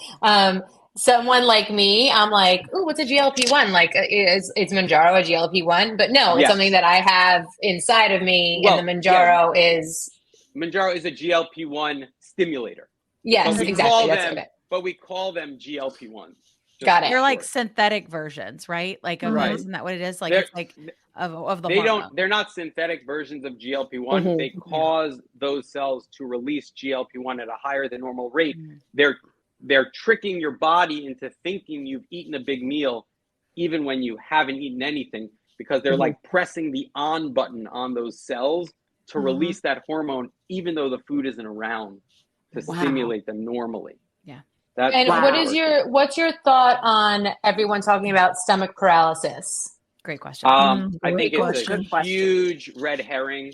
Someone like me, I'm like, ooh, what's a GLP-1? Like, is Mounjaro a GLP-1? But no, it's something that I have inside of me, and the Mounjaro is... Mounjaro is a GLP-1 stimulator. Yes, exactly. But we call them GLP-1s. Got it. They're like synthetic versions, right? Like, isn't that what it is? Like, it's like of the hormone. They're not synthetic versions of GLP-1. They cause those cells to release GLP-1 at a higher than normal rate. They're tricking your body into thinking you've eaten a big meal, even when you haven't eaten anything, because they're like pressing the on button on those cells to release that hormone, even though the food isn't around to stimulate them normally. Yeah. What's your thought on everyone talking about stomach paralysis? Great question. I think it's a huge red herring.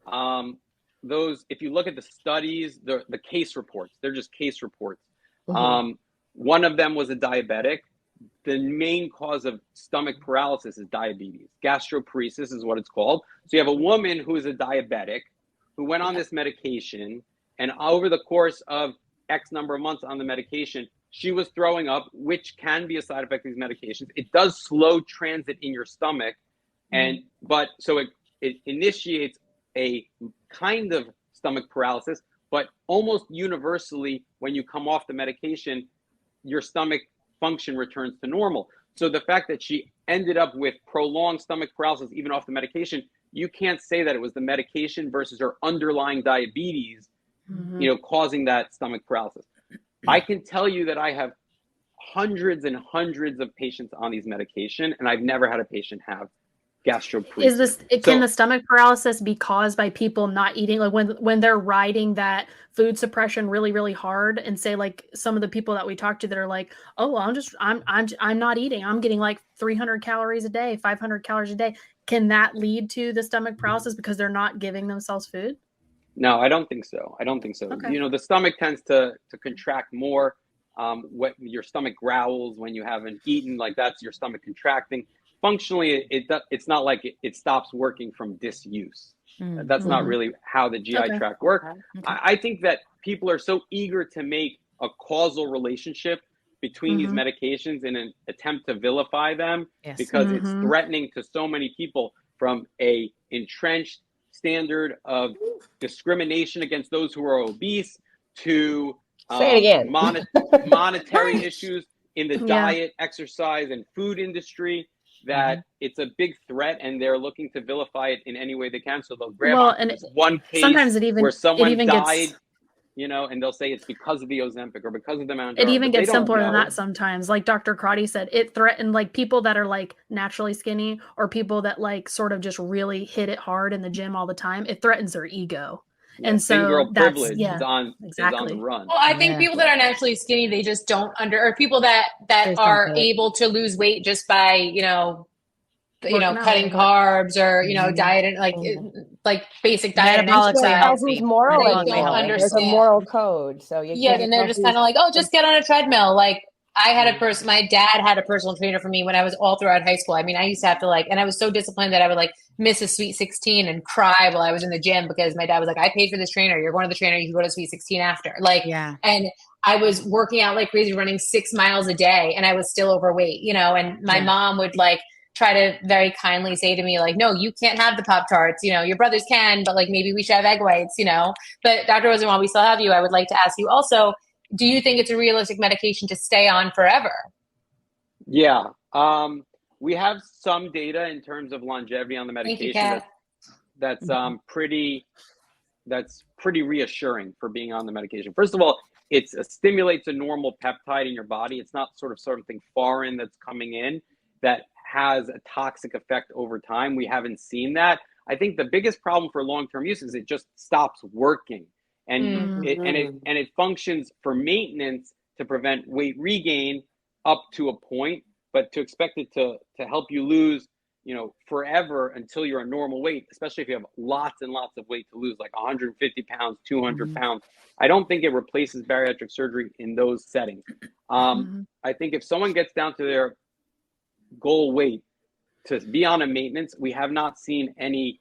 If you look at the studies, the case reports, they're just case reports. One of them was a diabetic. The main cause of stomach paralysis is diabetes. Gastroparesis is what it's called. So you have a woman who is a diabetic who went on this medication, and over the course of X number of months on the medication, she was throwing up, which can be a side effect of these medications. It does slow transit in your stomach, but it initiates a kind of stomach paralysis, but almost universally, when you come off the medication, your stomach function returns to normal. So the fact that she ended up with prolonged stomach paralysis, even off the medication, you can't say that it was the medication versus her underlying diabetes, causing that stomach paralysis. I can tell you that I have hundreds and hundreds of patients on these medication, and I've never had a patient have gastroparesis. Is this, can the stomach paralysis be caused by people not eating? Like when they're riding that food suppression really, really hard, and say like some of the people that we talk to that are like, oh, well, I'm not eating. I'm getting like 300 calories a day, 500 calories a day. Can that lead to the stomach paralysis because they're not giving themselves food? No, I don't think so. Okay. You know, the stomach tends to contract more. When your stomach growls when you haven't eaten, like that's your stomach contracting. Functionally, it's not like it stops working from disuse. That's not really how the GI tract works. Okay. I think that people are so eager to make a causal relationship between these medications in an attempt to vilify them, because it's threatening to so many people, from a entrenched standard of discrimination against those who are obese to Say it again. monetary issues in the diet, exercise, and food industry, that it's a big threat, and they're looking to vilify it in any way they can. So they'll grab this one case where someone died, you know, and they'll say it's because of the Ozempic or because of the Mounjaro. It even gets simpler than that sometimes. Like Dr. Crotty said, it threatened like people that are like naturally skinny, or people that like sort of just really hit it hard in the gym all the time. It threatens their ego. And so that's is on the run. Well, I think people that are naturally skinny, they just don't or people that are able to lose weight just by, you know, cutting carbs or, you know, diet and like basic diet and exercise. Who's moral? They don't understand. There's a moral code. So and they're just kind of like, oh, just get on a treadmill. Like I had my dad had a personal trainer for me when I was all throughout high school. I mean, I used to have to and I was so disciplined that I would like miss a Sweet 16 and cry while I was in the gym because my dad was like, I paid for this trainer. You're going to the trainer. You can go to Sweet 16 after. And I was working out like crazy, running 6 miles a day, and I was still overweight, you know, and my mom would like try to very kindly say to me, like, no, you can't have the Pop-Tarts, you know, your brothers can, but like maybe we should have egg whites, you know. But Dr. Rosen, while we still have you, I would like to ask you also, do you think it's a realistic medication to stay on forever? Yeah. We have some data in terms of longevity on the medication. That's pretty reassuring for being on the medication. First of all, it stimulates a normal peptide in your body. It's not sort of something foreign that's coming in that has a toxic effect over time. We haven't seen that. I think the biggest problem for long-term use is it just stops working. And it functions for maintenance to prevent weight regain up to a point, but to expect it to help you lose, you know, forever until you're a normal weight, especially if you have lots and lots of weight to lose, like 150 pounds, 200 pounds. I don't think it replaces bariatric surgery in those settings. I think if someone gets down to their goal weight to be on a maintenance, we have not seen any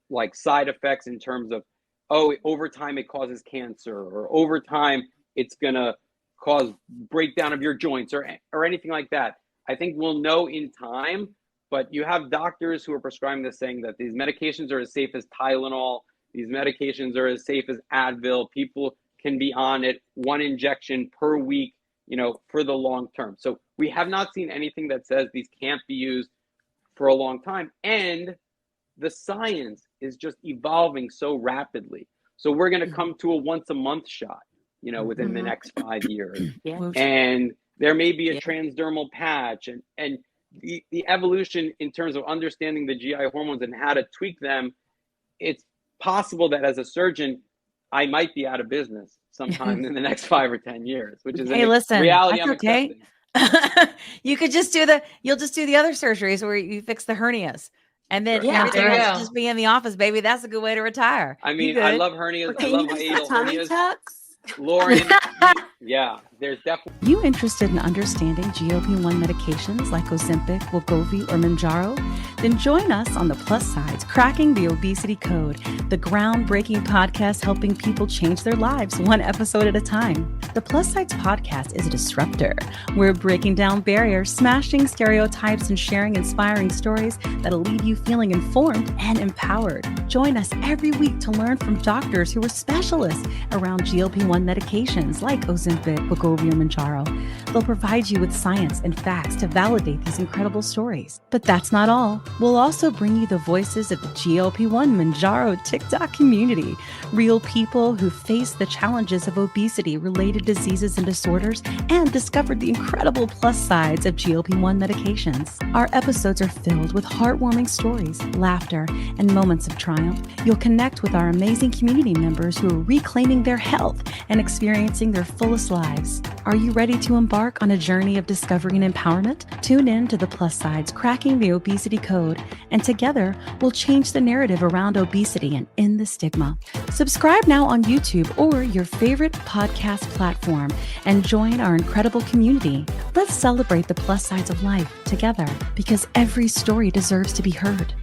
like side effects in terms of, oh, over time it causes cancer, or over time it's gonna cause breakdown of your joints or anything like that. I think we'll know in time, but you have doctors who are prescribing this saying that these medications are as safe as Tylenol, these medications are as safe as Advil. People can be on it, one injection per week, you know, for the long term. So we have not seen anything that says these can't be used for a long time. And the science is just evolving so rapidly. So we're going to come to a once a month shot, you know, within the next 5 years. And there may be a transdermal patch, and the evolution in terms of understanding the GI hormones and how to tweak them. It's possible that as a surgeon, I might be out of business sometime in the next 5 or 10 years, which is reality I'm accepting. You could just you'll just do the other surgeries where you fix the hernias. And then everything else just be in the office, baby. That's a good way to retire. I mean, I love hernias. I love hiatal hernias. Lauren, there's definitely. You interested in understanding GLP-1 medications like Ozempic, Wegovy, or Mounjaro? Then join us on the Plus Sides, Cracking the Obesity Code, the groundbreaking podcast helping people change their lives one episode at a time. The Plus Sides podcast is a disruptor. We're breaking down barriers, smashing stereotypes, and sharing inspiring stories that'll leave you feeling informed and empowered. Join us every week to learn from doctors who are specialists around GLP-1 medications like Ozempic, Ozempic, Wegovy, or Mounjaro. They'll provide you with science and facts to validate these incredible stories. But that's not all. We'll also bring you the voices of the GLP-1 Mounjaro TikTok community, real people who face the challenges of obesity-related diseases and disorders and discovered the incredible plus sides of GLP-1 medications. Our episodes are filled with heartwarming stories, laughter, and moments of triumph. You'll connect with our amazing community members who are reclaiming their health and experiencing their fullest lives. Are you ready to embark on a journey of discovery and empowerment? Tune in to the plus sides, cracking the obesity code, and together we'll change the narrative around obesity and end the stigma. Subscribe now on YouTube or your favorite podcast platform and join our incredible community. Let's celebrate the plus sides of life together, because every story deserves to be heard.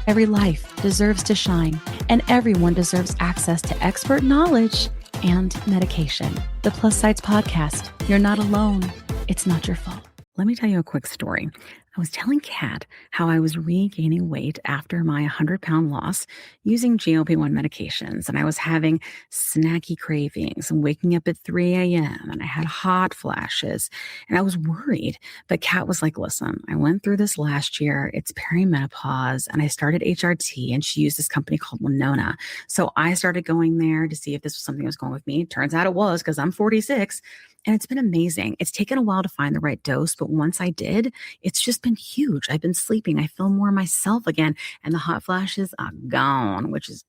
Every life deserves to shine, and everyone deserves access to expert knowledge and medication. The Plus Sides Podcast. You're not alone. It's not your fault. Let me tell you a quick story. I was telling Kat how I was regaining weight after my 100-pound loss using GLP-1 medications, and I was having snacky cravings and waking up at 3 a.m. and I had hot flashes, and I was worried. But Kat was like, listen, I went through this last year. It's perimenopause, and I started HRT, and she used this company called Winona. So I started going there to see if this was something that was going with me. Turns out it was, because I'm 46. And it's been amazing. It's taken a while to find the right dose, but once I did, it's just been huge. I've been sleeping. I feel more myself again. And the hot flashes are gone, which is,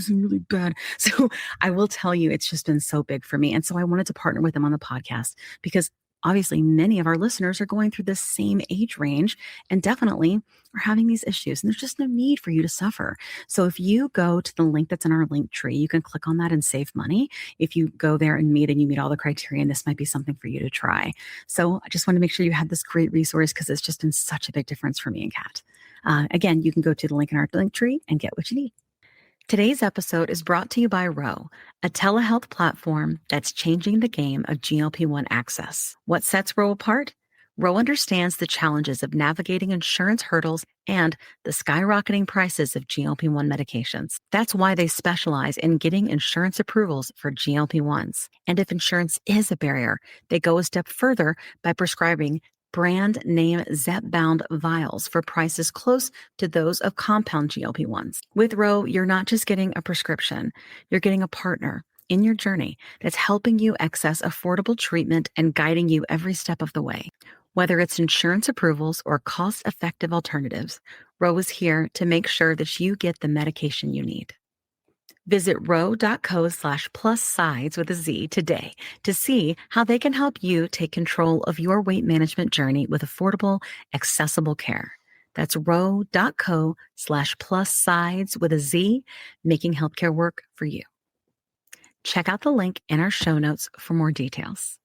really bad. So I will tell you, it's just been so big for me. And so I wanted to partner with them on the podcast because obviously many of our listeners are going through this same age range and definitely are having these issues. And there's just no need for you to suffer. So if you go to the link that's in our link tree, you can click on that and save money. If you go there and you meet all the criteria, and this might be something for you to try. So I just want to make sure you have this great resource because it's just been such a big difference for me and Kat. Again, you can go to the link in our link tree and get what you need. Today's episode is brought to you by Ro, a telehealth platform that's changing the game of GLP-1 access. What sets Ro apart? Ro understands the challenges of navigating insurance hurdles and the skyrocketing prices of GLP-1 medications. That's why they specialize in getting insurance approvals for GLP-1s. And if insurance is a barrier, they go a step further by prescribing brand name zepbound vials for prices close to those of compound GLP-1s. With Ro, you're not just getting a prescription, you're getting a partner in your journey that's helping you access affordable treatment and guiding you every step of the way. Whether it's insurance approvals or cost-effective alternatives, Ro is here to make sure that you get the medication you need. Visit ro.co/plussides with a Z today to see how they can help you take control of your weight management journey with affordable, accessible care. That's ro.co/plussides with a Z, making healthcare work for you. Check out the link in our show notes for more details.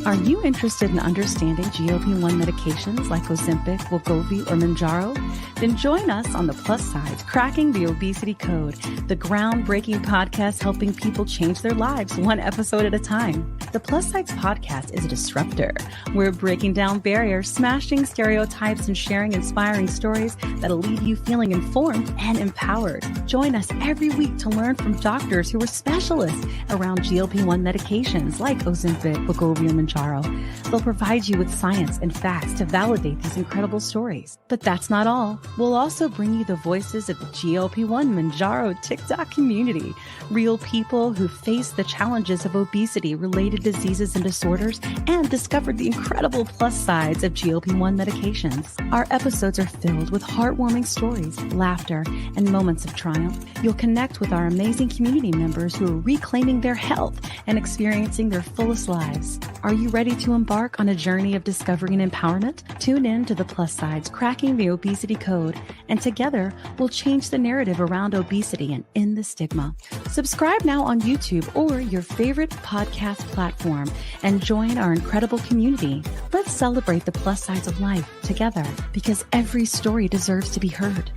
Are you interested in understanding GLP-1 medications like Ozempic, Wegovy, or Mounjaro? Then join us on the Plus Sides, Cracking the Obesity Code, the groundbreaking podcast helping people change their lives one episode at a time. The Plus Sides podcast is a disruptor. We're breaking down barriers, smashing stereotypes, and sharing inspiring stories that'll leave you feeling informed and empowered. Join us every week to learn from doctors who are specialists around GLP-1 medications like Ozempic, Wegovy, or Mounjaro. They'll provide you with science and facts to validate these incredible stories. But that's not all. We'll also bring you the voices of the GLP-1 Mounjaro TikTok community, real people who face the challenges of obesity-related diseases and disorders and discovered the incredible plus sides of GLP-1 medications. Our episodes are filled with heartwarming stories, laughter, and moments of triumph. You'll connect with our amazing community members who are reclaiming their health and experiencing their fullest lives. Are you ready to embark on a journey of discovery and empowerment? Tune in to the Plus Sides, Cracking the Obesity Code, and together we'll change the narrative around obesity and end the stigma. Subscribe now on YouTube or your favorite podcast platform and join our incredible community. Let's celebrate the plus sides of life together, because every story deserves to be heard.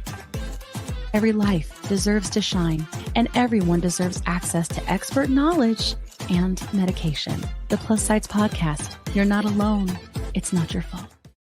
Every life deserves to shine, and everyone deserves access to expert knowledge and medication. The Plus Sides Podcast. You're not alone. It's not your fault.